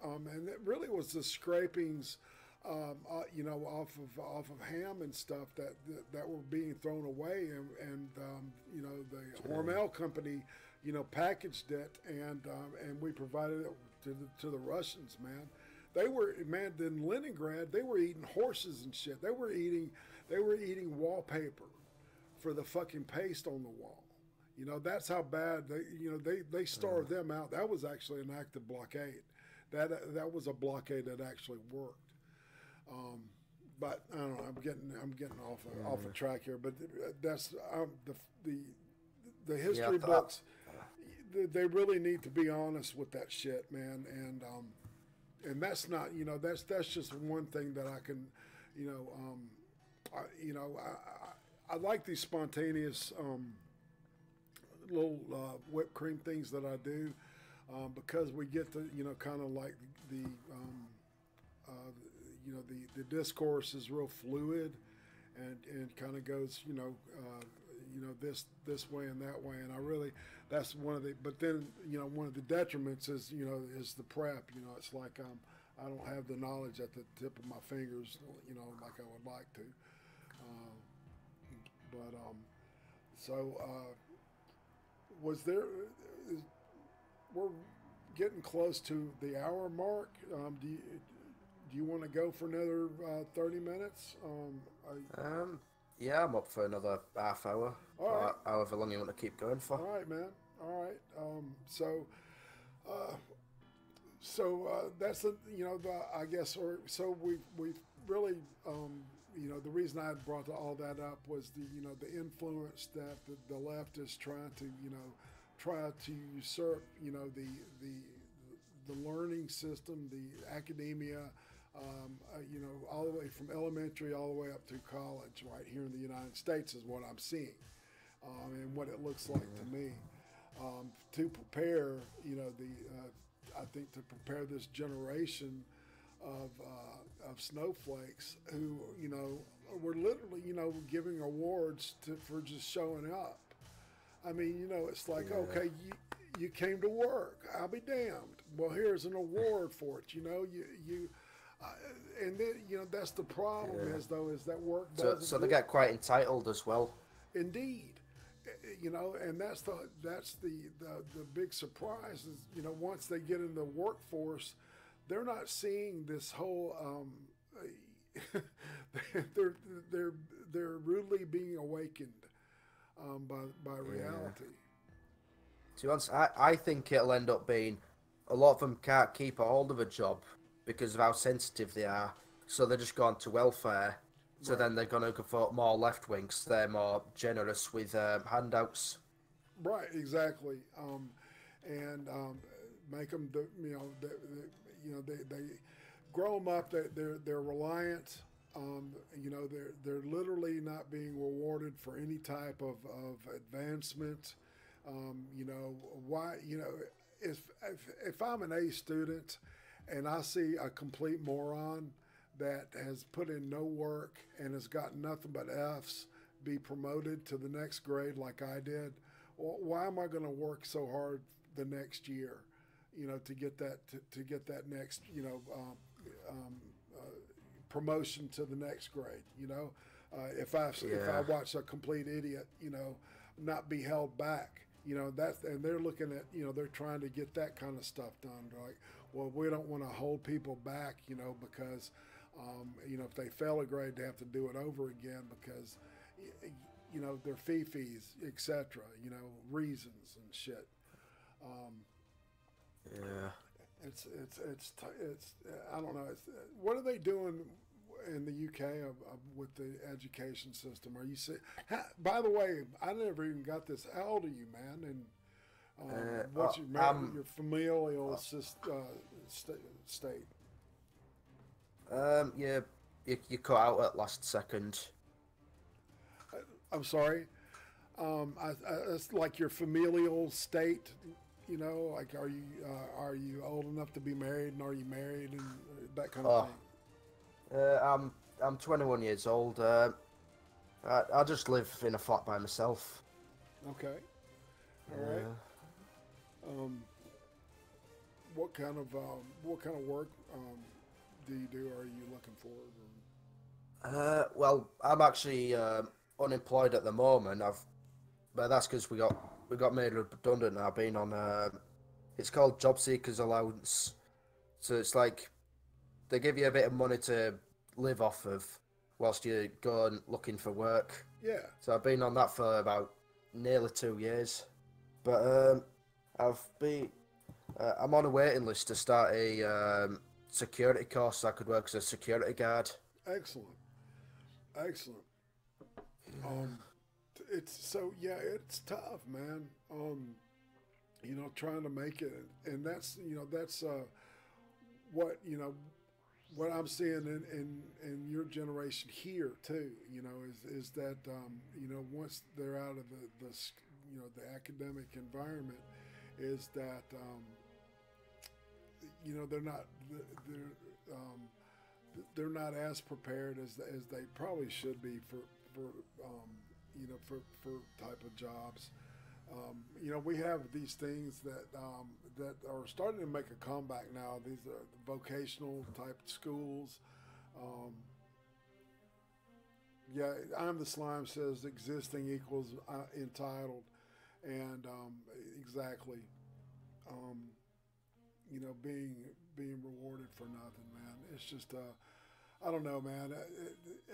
and it really was the scrapings, off of ham and stuff that were being thrown away, and the Hormel company, packaged it, and we provided it to the Russians, man. They were, man, in Leningrad, they were eating horses and shit. They were eating wallpaper for the fucking paste on the wall. That's how bad they starved them out. That was actually an active blockade. That was a blockade that actually worked. But I don't know. I'm getting off a track here. But that's the history books. They really need to be honest with that shit, man. And that's not that's just one thing that I can I like these spontaneous little whipped cream things that I do, because we get to kind of like the discourse is real fluid, and kind of goes this way and that way, and I really, that's one of the, but then one of the detriments is is the prep. It's like I don't have the knowledge at the tip of my fingers like I would like to, was there, we're getting close to the hour mark. Do you want to go for another 30 minutes? Yeah, I'm up for another half hour. All right. However long you want to keep going for. All right, man. All right. Uh, that's the I guess so we've really the reason I brought all that up was the influence that the left is trying to try to usurp the learning system, the academia, all the way from elementary all the way up through college right here in the United States is what I'm seeing, and what it looks like to me. To prepare, I think to prepare this generation of snowflakes who, were literally, giving awards for just showing up. I mean, it's like, okay, you came to work. I'll be damned. Well, here's an award for it. And then that's the problem is that work doesn't. So they get quite entitled as well. Indeed. And that's the big surprise is once they get in the workforce, they're not seeing this whole they're rudely being awakened by reality. To be honest, I think it'll end up being a lot of them can't keep a hold of a job because of how sensitive they are, so they're just gone to welfare. So then they're going to go for more left wings. They're more generous with handouts. Right, exactly, and make them they grow them up. They're reliant. They're literally not being rewarded for any type of advancement. Why? If I'm an A student and I see a complete moron that has put in no work and has gotten nothing but F's be promoted to the next grade like I did, well, why am I going to work so hard the next year, to get that next, promotion to the next grade, if I watch a complete idiot, not be held back, and they're looking at, they're trying to get that kind of stuff done. They're like, well, we don't want to hold people back, because if they fail a grade, they have to do it over again because, their fee-fees, etc., reasons and shit. It's I don't know. What are they doing in the UK with the education system? Are you by the way, I never even got this. How old are you, man? And what's your familial state? You cut out at last second. I'm sorry. It's like your familial state. Like are you old enough to be married, and are you married, and that kind of thing. I'm 21 years old. I just live in a flat by myself. Okay. All right. What kind of work do you do? Are you looking for? Well, I'm actually unemployed at the moment. But that's because we got made redundant. And I've been on it's called Job Seekers Allowance. So it's like they give you a bit of money to live off of whilst you're going looking for work. Yeah. So I've been on that for about nearly 2 years. But I'm on a waiting list to start a security course so I could work as a security guard. Excellent. It's tough, man. Trying to make it, and that's what I'm seeing in your generation here too. Is that once they're out of the academic environment, is that they're not as prepared as they probably should be for type of jobs. We have these things that are starting to make a comeback now. These are the vocational type schools. I'm the Slime says existing equals entitled, and exactly. Being rewarded for nothing, man. It's just I don't know, man.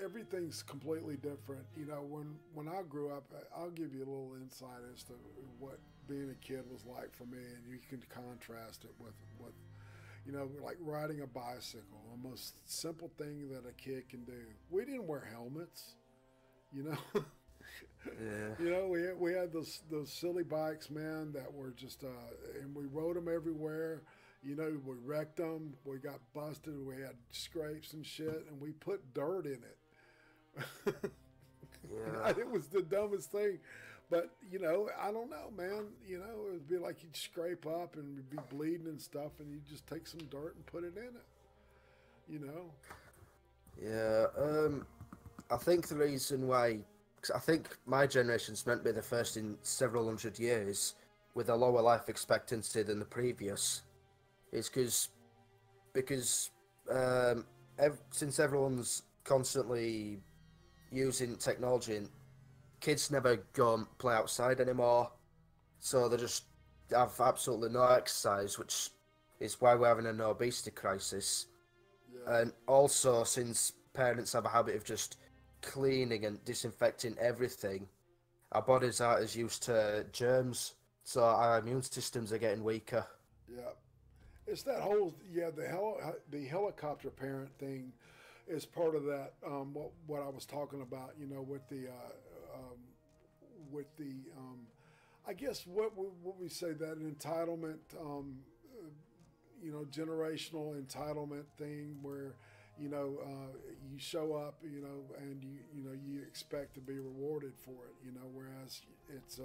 Everything's completely different. You know, when I grew up, I'll give you a little insight as to what being a kid was like for me, and you can contrast it with you know, like riding a bicycle, the most simple thing that a kid can do. We didn't wear helmets, you know. Yeah. You know, we had those silly bikes, man, that were just and we rode them everywhere. You know, we wrecked them. We got busted. We had scrapes and shit, and we put dirt in it. Yeah. It was the dumbest thing, but you know, I don't know, man. You know, it would be like you'd scrape up and you'd be bleeding and stuff, and you just take some dirt and put it in it. You know. Yeah. I think the reason why, 'cause I think my generation's meant to be the first in several hundred years with a lower life expectancy than the previous, is because since everyone's constantly using technology, and kids never go and play outside anymore, so they just have absolutely no exercise, which is why we're having an obesity crisis. Yeah. And also, since parents have a habit of just cleaning and disinfecting everything, our bodies aren't as used to germs, so our immune systems are getting weaker. Yeah. It's that whole the helicopter parent thing is part of that. What I was talking about, you know, with the I guess what we say that entitlement, you know, generational entitlement thing where you know you show up, you know, and you expect to be rewarded for it, you know, whereas it's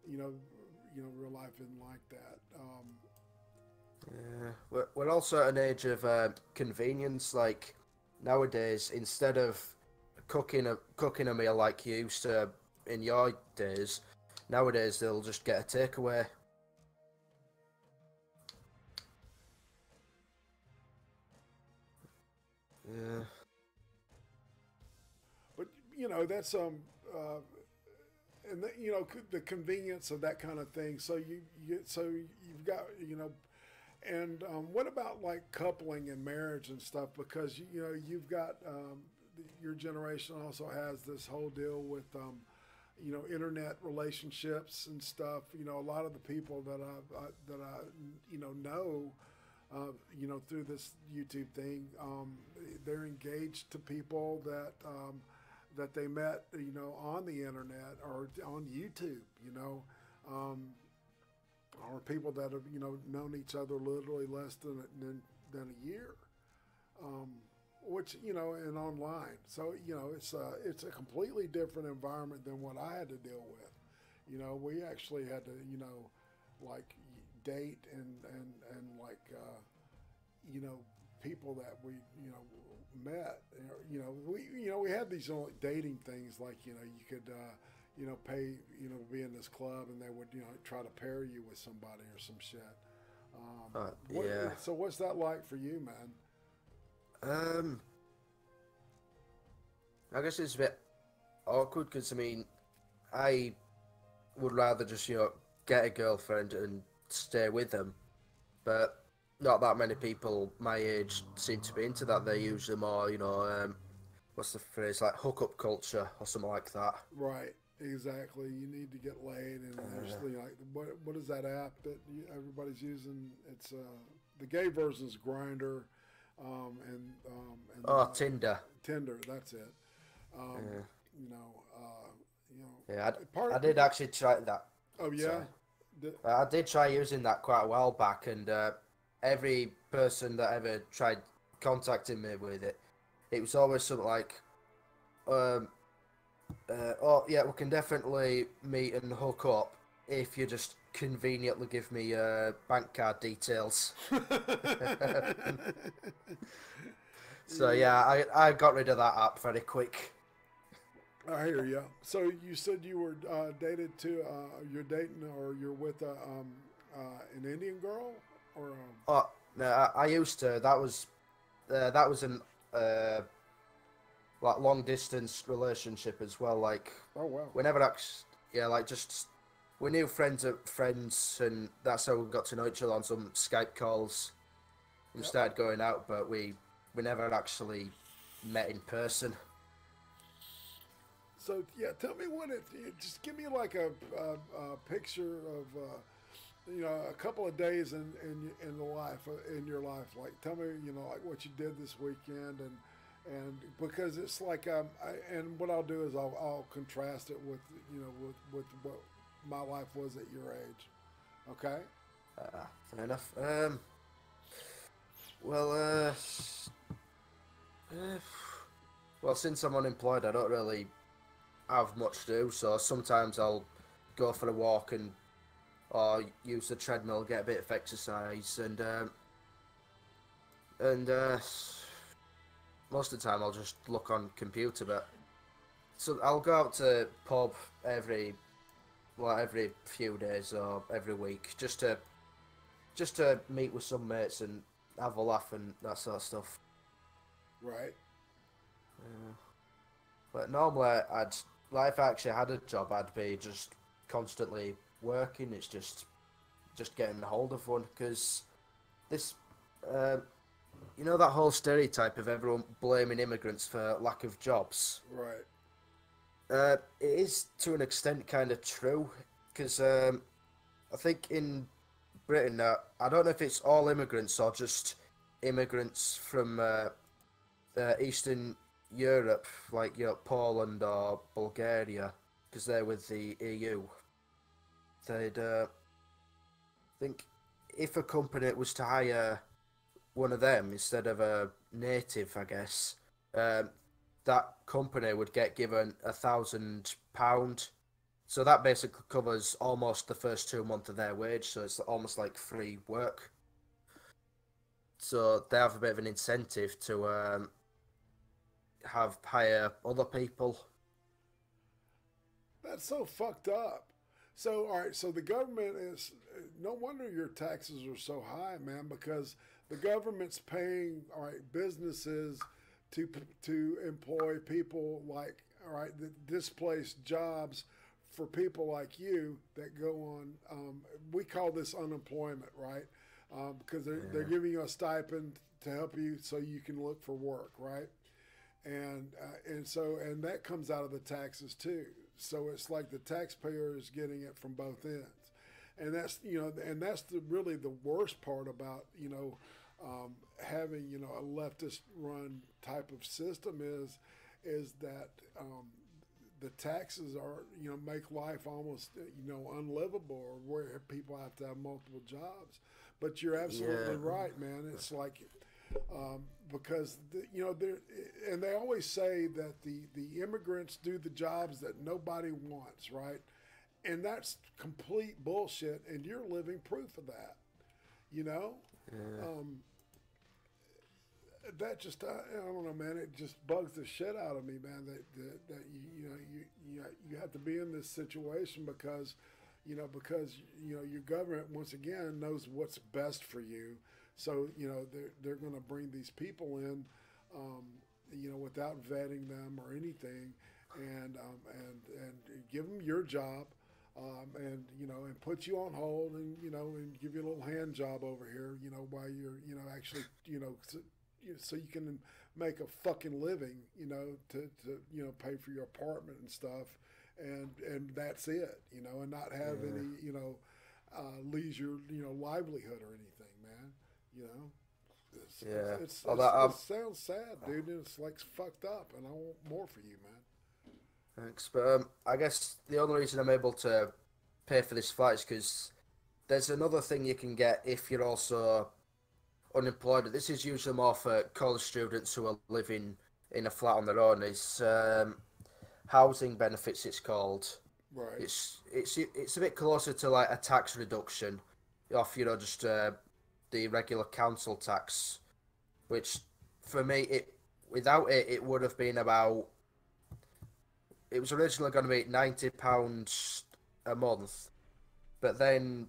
you know real life isn't like that. Yeah, we're also at an age of convenience. Like nowadays, instead of cooking a meal like you used to in your days, nowadays they'll just get a takeaway. Yeah. But you know that's and you know the convenience of that kind of thing. So you've got you know, and what about like coupling and marriage and stuff? Because you know you've got your generation also has this whole deal with you know internet relationships and stuff. You know a lot of the people that I you know. You know, through this YouTube thing, they're engaged to people that they met, you know, on the internet or on YouTube, you know, or people that have, you know, known each other literally less than a year, which, you know, and online. So, you know, it's a completely different environment than what I had to deal with. You know, we actually had to, you know, like date and like, you know, people that we, you know, met, you know, we had these dating things like, you know, you could, you know, pay, you know, be in this club and they would, you know, try to pair you with somebody or some shit. Yeah. So what's that like for you, man? I guess it's a bit awkward because I mean, I would rather just get a girlfriend and stay with them, but not that many people my age seem to be into that. They're usually more, what's the phrase, like hookup culture or something like that. Right. Exactly. You need to get laid, and there's like what is that app that everybody's using? It's the gay version's Grinder, and Tinder. Tinder. That's it. Yeah. You know, Yeah, part I did actually try that. Oh yeah. I did try using that quite a while back, and every person that ever tried contacting me with it, it was always something like, oh yeah, we can definitely meet and hook up if you just conveniently give me bank card details. So yeah, I got rid of that app very quick. I hear you. So you said you were dated to you're dating or you're with an Indian girl or Oh no, I used to. That was an like long distance relationship as well. Like oh wow. we never actually, yeah, like just we knew friends of friends, and that's how we got to know each other on some Skype calls and Yep. started going out. But we never actually met in person. So yeah, tell me what it. Just give me like a picture of a couple of days in the life in your life. Like tell me like what you did this weekend and because it's like and what I'll do is I'll contrast it with with what my life was at your age. Okay. Fair enough. Well, well, since I'm unemployed, I don't really have much to do. So sometimes I'll go for a walk or use the treadmill, get a bit of exercise, and most of the time I'll just look on computer. But so I'll go out to pub every few days or every week just to meet with some mates and have a laugh and that sort of stuff. Right. But normally if I actually had a job, I'd be just constantly working. It's just getting a hold of one because this, that whole stereotype of everyone blaming immigrants for lack of jobs. Right. It is to an extent kind of true because I think in Britain, I don't know if it's all immigrants or just immigrants from Eastern Europe, like Poland or Bulgaria, because they're with the EU. They'd think if a company was to hire one of them instead of a native, I guess, that company would get given £1,000. So that basically covers almost the first 2 months of their wage. So it's almost like free work. So they have a bit of an incentive to hire other people. That's so fucked up. So all right, so the government is no wonder your taxes are so high, man, because the government's paying businesses to employ people like displaced jobs for people like you that go on. We call this unemployment, right? Because they're giving you a stipend to help you so you can look for work, right? And that comes out of the taxes too. So it's like the taxpayer is getting it from both ends, and that's really the worst part about having a leftist run type of system is that the taxes are make life almost unlivable, or where people have to have multiple jobs. But you're absolutely right, man. It's like because and they always say that the immigrants do the jobs that nobody wants, right? And that's complete bullshit, and you're living proof of that. That just I don't know, man. It just bugs the shit out of me, man. That you have to be in this situation because your government once again knows what's best for you. So they're going to bring these people in, without vetting them or anything, and give them your job, and put you on hold, and give you a little hand job over here, while you're actually so you can make a fucking living, to pay for your apartment and stuff, and that's it, and not have any leisure livelihood or anything, man. It sounds sad, dude. And it's like fucked up, and I want more for you, man. Thanks, but I guess the only reason I'm able to pay for this flight is because there's another thing you can get if you're also unemployed. This is usually more for college students who are living in a flat on their own. It's housing benefits, it's called. Right. It's a bit closer to like a tax reduction off just the regular council tax, which for me without it would have been about. It was originally going to be £90 a month, but then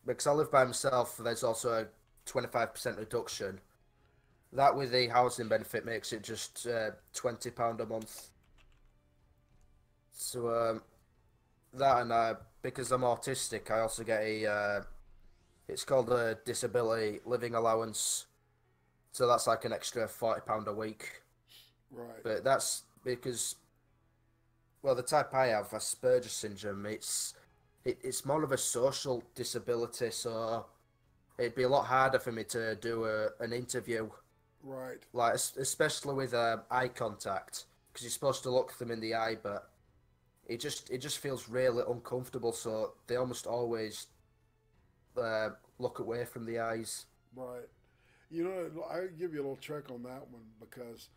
because I live by myself, there's also a 25% reduction. That with the housing benefit makes it just £20 a month. So that, and because I'm autistic, I also get it's called a disability living allowance. So that's like an extra £40 a week. Right. But that's because, well, the type I have, Asperger's syndrome, it's more of a social disability, so it'd be a lot harder for me to do an interview, Right. like especially with eye contact, because you're supposed to look them in the eye, but it just feels really uncomfortable. So they almost always look away from the eyes. Right. You know, I give you a little trick on that one because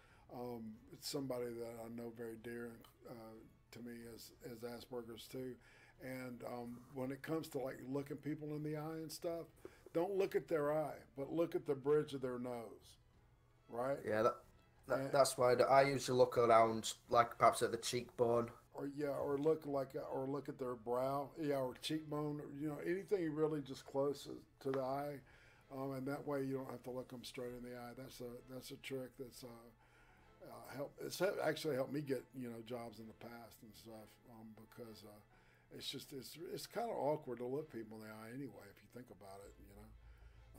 it's somebody that I know very dear to me as Asperger's too. And when it comes to like looking people in the eye and stuff, don't look at their eye, but look at the bridge of their nose, right? Yeah, And, that's why I usually look around, like perhaps at the cheekbone. or yeah, or look like, or look at their brow, yeah, or cheekbone, or, you know, anything really just close to the eye, and that way you don't have to look them straight in the eye. That's a trick that's actually helped me get jobs in the past and stuff because it's kind of awkward to look people in the eye anyway if you think about it,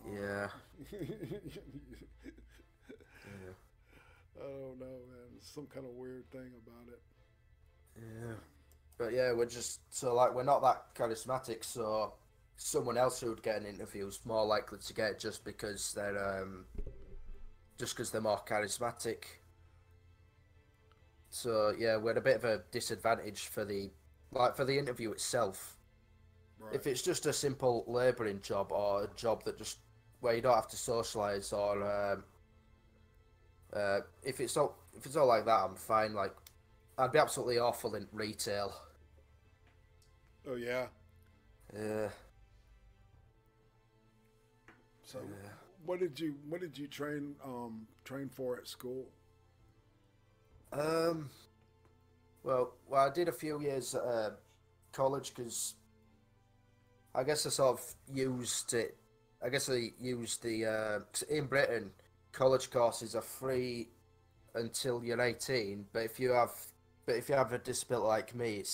Yeah. Yeah. Oh no, man, it's some kind of weird thing about it. Yeah. But yeah, we're just so like we're not that charismatic, so someone else who would get an interview is more likely to get it just because they're more charismatic. So yeah, we're at a bit of a disadvantage for the interview itself. Right. If it's just a simple labouring job or a job that just where you don't have to socialise or if it's all like that, I'm fine. Like I'd be absolutely awful in retail. Oh yeah. Yeah. So Yeah. what did you train for at school? Um. Well, I did a few years at college because I guess I sort of used it. I guess I used the in Britain, college courses are free until you're 18. But if you have a disability like me,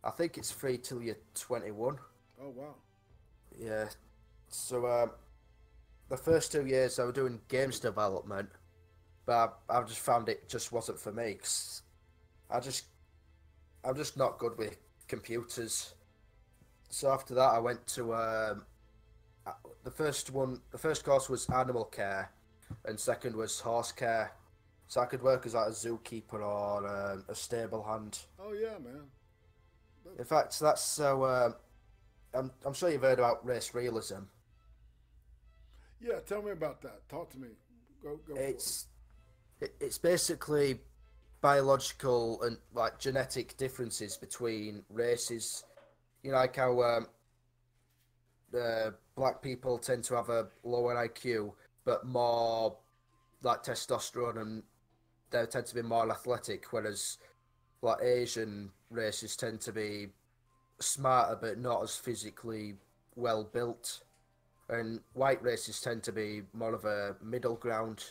I think it's free till you're 21. Oh wow. Yeah. So the first 2 years I was doing games development, but I just found it just wasn't for me. 'Cause I just I'm just not good with computers. So after that, I went to the first course was animal care, and second was horse care. So I could work as like a zookeeper or a stable hand. Oh yeah, man. In fact, that's so. I'm sure you've heard about race realism. Yeah, tell me about that. Talk to me. Go for it. It's basically biological and like genetic differences between races. You know, like how black people tend to have a lower IQ, but more like testosterone, and they tend to be more athletic, whereas like Asian races tend to be smarter but not as physically well built, and white races tend to be more of a middle ground,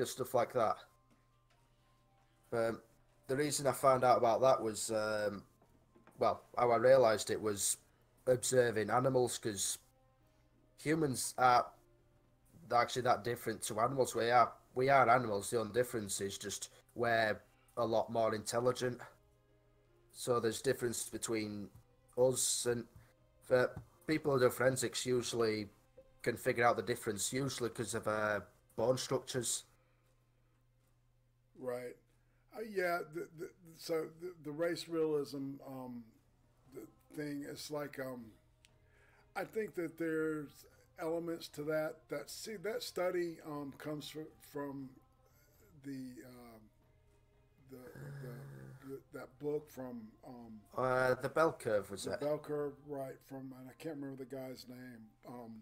stuff like that. The reason I found out about that was, well, how I realised it was observing animals, because humans are actually that different to animals. We are animals. The only difference is just we're a lot more intelligent. So there's difference between us and people who do forensics usually can figure out the difference, usually because of bone structures. Right. Yeah. The race realism the thing is like I think that there's elements to that. That study comes from the the, that book from The bell curve was the it? bell curve, right? From, and I can't remember the guy's name.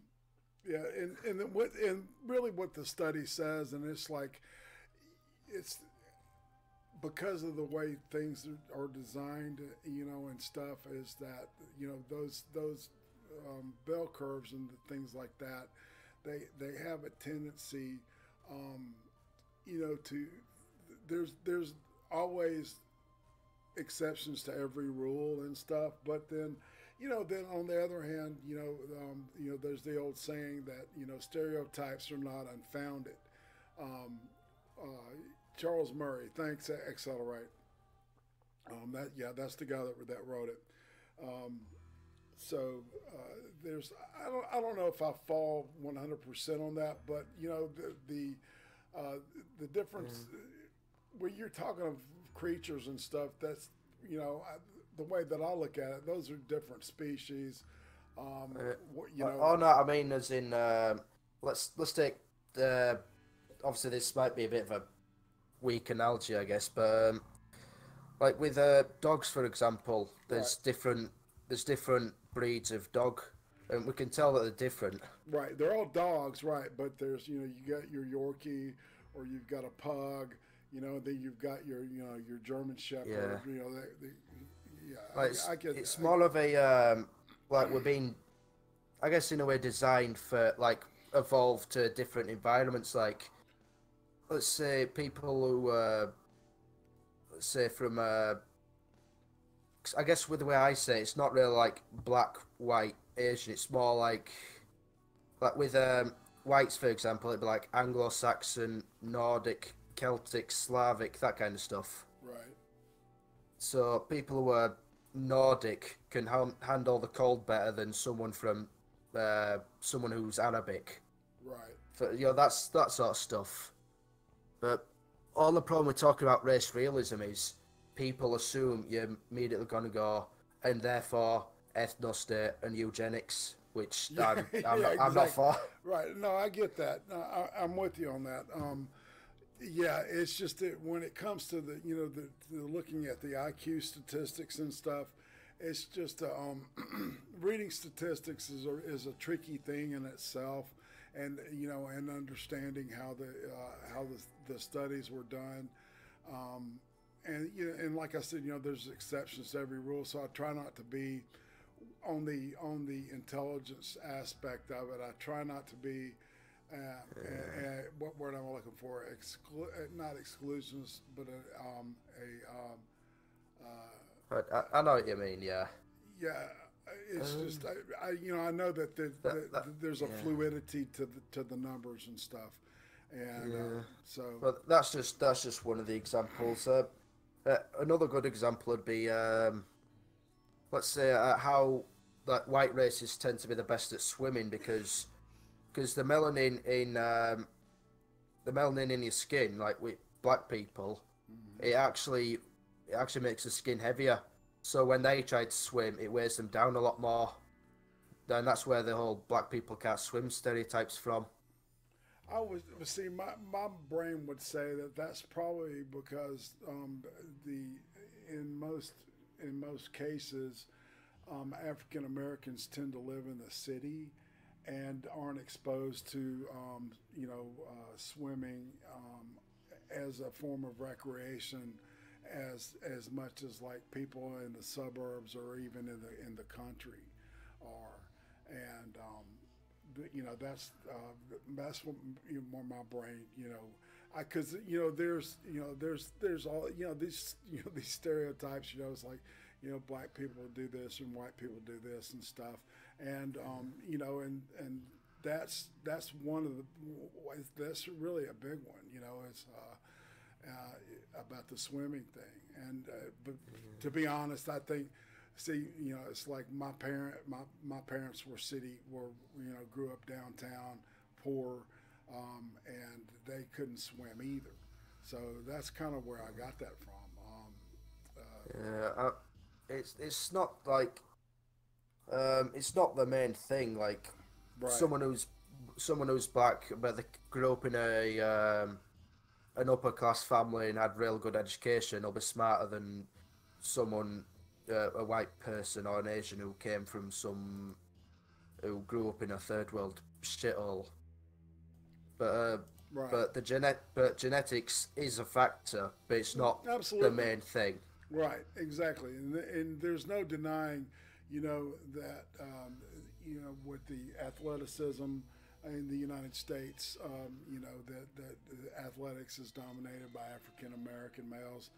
Yeah, and really what the study says, and it's like it's because of the way things are designed, and stuff, is that those bell curves and things like that, they have a tendency, to there's always exceptions to every rule and stuff, but then on the other hand, there's the old saying that stereotypes are not unfounded. Um, uh, Charles Murray. Thanks, Accelerate. That's the guy that wrote it. Um, so there's I don't know if I fall 100% on that, but you know the difference when you're talking of creatures and stuff. That's the way that I look at it. Those are different species. Oh no, I mean as in let's take obviously this might be a bit of a weak analogy, I guess, but like with dogs, for example, there's different breeds of dog, and we can tell that they're different. Right, they're all dogs, right? But there's you got your Yorkie, or you've got a pug, then you've got your German Shepherd, Yeah. yeah, Like it's more of a like we're being, I guess, in a way designed for like evolved to different environments. Like let's say people who let's say from I guess with the way I say it, it's not really like black, white, Asian. It's more like with whites, for example, it'd be like Anglo-Saxon, Nordic, Celtic, Slavic, that kind of stuff. right. So people who are Nordic can handle the cold better than someone from someone who's Arabic. Right. So, that's that sort of stuff. But all the problem with talking about race realism is people assume you're immediately going to go, and therefore ethnostate and eugenics, which I'm not for. Right. No, I get that. I'm with you on that. Yeah, it's just that when it comes to the looking at the IQ statistics and stuff, it's just reading statistics is a tricky thing in itself, and and understanding how the studies were done. And like I said, there's exceptions to every rule. So I try not to be on the intelligence aspect of it. I try not to be what word am I looking for? Not exclusionist, but I know what you mean. Yeah. yeah. It's just I know that there's a fluidity to the numbers and stuff, and so. But that's just one of the examples. Another good example would be, let's say, how that white races tend to be the best at swimming because the melanin in your skin, like with black people, it actually makes the skin heavier. So when they try to swim, it weighs them down a lot more. And that's where the whole black people can't swim stereotypes from. I would see my brain would say that that's probably because in most cases African Americans tend to live in the city and aren't exposed to swimming as a form of recreation as much as like people in the suburbs or even in the country are, and that's what more my brain because there's all these stereotypes, it's like black people do this and white people do this and stuff, and and that's one of that's really a big one, it's about the swimming thing, and but to be honest, I think it's like my parents grew up downtown, poor, and they couldn't swim either, so that's kind of where I got that from. It's not like it's not the main thing. Like Right. someone who's black, but they grew up in an upper class family and had real good education, will be smarter than someone a white person or an Asian who grew up in a third world shithole. But Right. but genetics is a factor, but it's not Absolutely. the main thing. Right, exactly, and there's no denying, that with the athleticism in the United States, that athletics is dominated by African American males.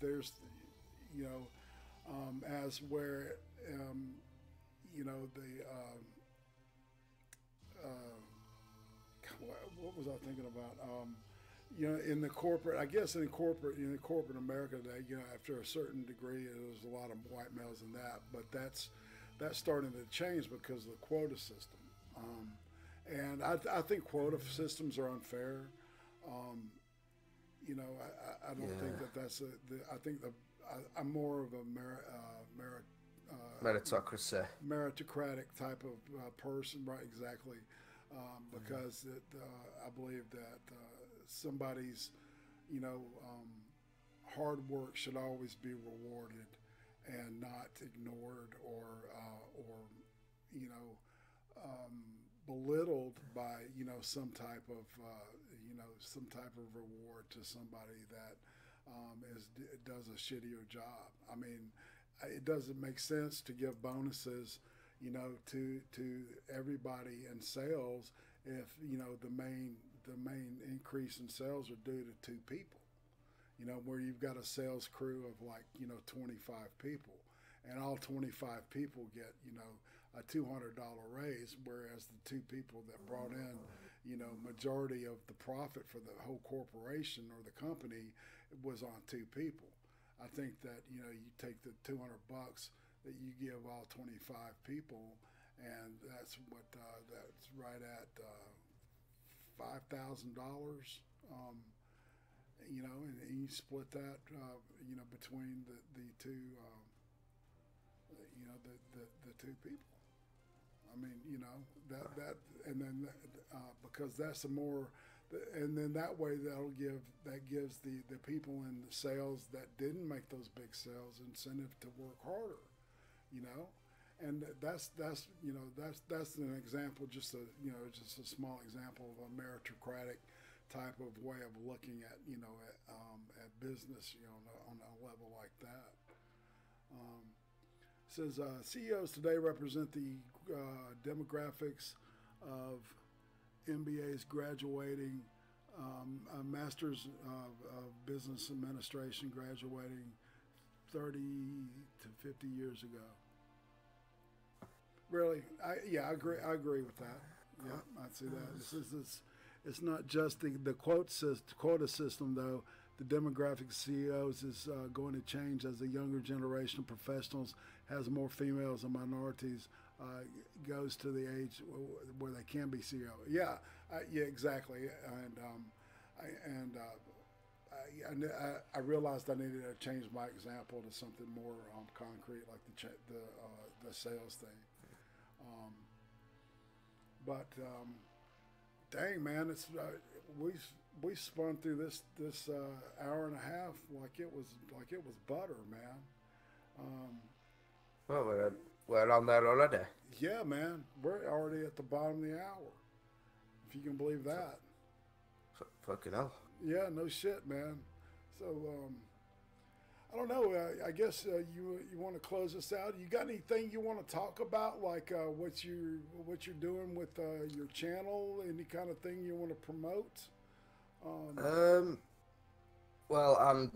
There's, as where, the what was I thinking about? in the corporate, I guess in corporate America, that after a certain degree, there's a lot of white males in that, but that's starting to change because of the quota system, and I think quota systems are unfair. I don't think that's I think I'm more of a meritocracy, meritocratic type of person, right? Exactly, because I believe that somebody's, hard work should always be rewarded and not ignored or belittled by some type of reward to somebody that does a shittier job. I mean, it doesn't make sense to give bonuses, to everybody in sales if the main increase in sales are due to two people. Where you've got a sales crew of 25 people, and all 25 people get a $200 raise, whereas the two people that brought in majority of the profit for the whole corporation or the company was on two people. I think that you take the $200 that you give all 25 people, and that's what that's right at $5,000. And you split that between the two the two people. I mean, that and then because that's a more, and then that way that gives the people in the sales that didn't make those big sales incentive to work harder, and that's an example, just a small example of a meritocratic type of way of looking at at business on a level like that. Says CEOs today represent the demographics of MBAs graduating, Masters of Business Administration graduating 30 to 50 years ago. Really, I agree with that. Yeah, I'd say that. It's not just the quota system, though. The demographic of CEOs is going to change as the younger generation of professionals has more females and minorities, goes to the age where they can be CEO. Yeah, exactly. And I realized I needed to change my example to something more concrete, like the sales thing. Dang, man, it's we spun through this hour and a half like it was butter, man. We're on there already. Yeah, man, we're already at the bottom of the hour, if you can believe that. Fucking hell. Yeah, no shit, man. So I don't know. I guess you want to close this out. You got anything you want to talk about, like what you're doing with your channel? Any kind of thing you want to promote? Well,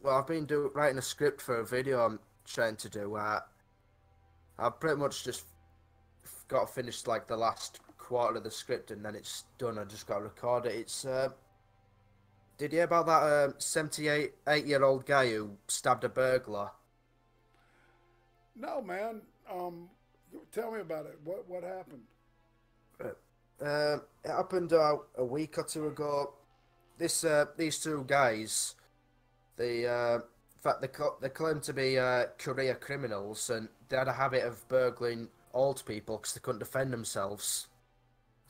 I've been writing a script for a video I'm trying to do. I've pretty much just got to finish like the last quarter of the script, and then it's done. I just got to record it. It's did you hear about that 78-year-old guy who stabbed a burglar? No, man. Tell me about it. What happened? It happened a week or two ago. These two guys, in fact, they claim to be career criminals, and they had a habit of burgling old people because they couldn't defend themselves.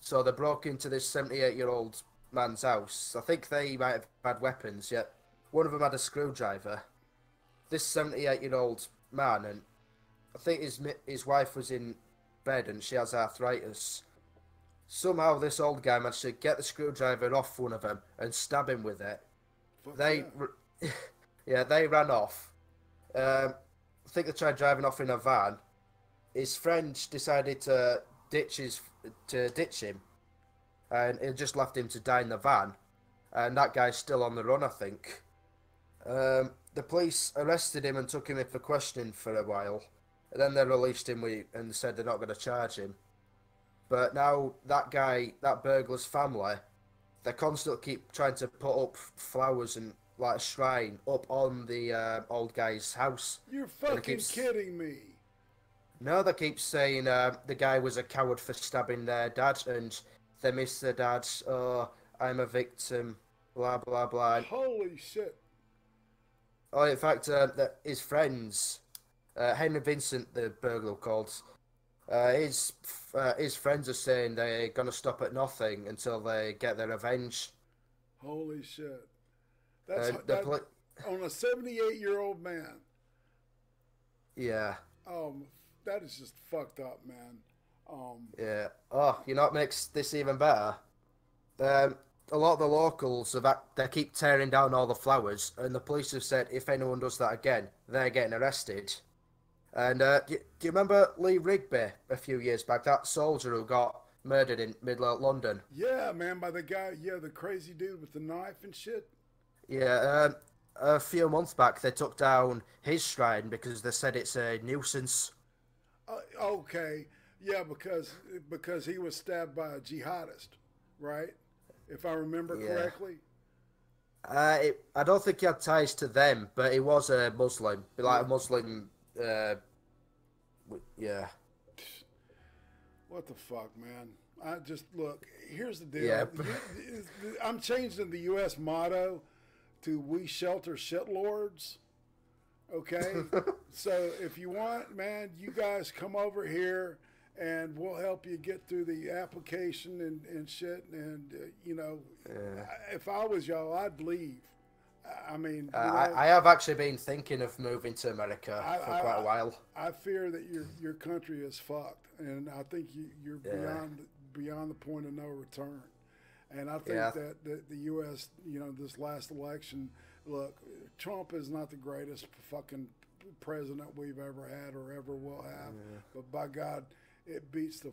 So they broke into this 78-year-old man's house. I think they might have had weapons, yet one of them had a screwdriver. This 78-year-old man, and I think his wife was in bed and she has arthritis. Somehow this old guy managed to get the screwdriver off one of them and stab him with it. They ran off. I think they tried driving off in a van. His friend decided to ditch him, and it just left him to die in the van. And that guy's still on the run, I think. The police arrested him and took him in for questioning for a while. And then they released him and said they're not going to charge him. But now that burglar's family, they constantly keep trying to put up flowers and like a shrine up on the old guy's house. You're And it fucking keeps kidding me. no, they keep saying the guy was a coward for stabbing their dad, and they miss their dad. Oh, I'm a victim. Blah blah blah. Holy shit. Oh, in fact, his friends, Henry Vincent, the burglar called, his friends are saying they're gonna stop at nothing until they get their revenge. Holy shit. That's The that, on a 78-year-old man. Yeah. That is just fucked up, man. Yeah. Oh, you know what makes this even better? A lot of the locals they keep tearing down all the flowers, and the police have said if anyone does that again, they're getting arrested. And do you remember Lee Rigby a few years back? That soldier who got murdered in middle of London. Yeah, man, by the guy, the crazy dude with the knife and shit. Yeah. A few months back, they took down his shrine because they said it's a nuisance. Okay, yeah, because he was stabbed by a jihadist, right? If I remember correctly. I don't think he had ties to them, but he was a Muslim, like a Muslim. Yeah. What the fuck, man? I just look. Here's the deal. Yeah. I'm changing the U.S. motto to "We shelter shitlords." Okay, so if you want, man, you guys come over here and we'll help you get through the application and shit. And if I was y'all, I'd leave. I mean, I have actually been thinking of moving to America for quite a while. I fear that your country is fucked, and I think you're beyond the point of no return. And I think that the U.S., this last election, look, Trump is not the greatest fucking president we've ever had or ever will have, but by God, it beats the.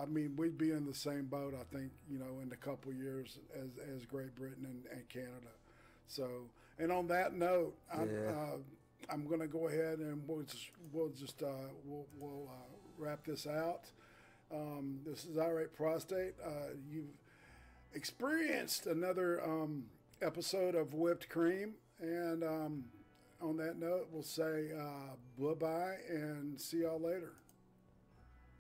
I mean, we'd be in the same boat, I think, in a couple of years as Great Britain and Canada. So, and on that note, I'm going to go ahead and we'll wrap this out. This is Irate Prostate. You've experienced another episode of Whipped Cream, and on that note, we'll say bye-bye and see y'all later.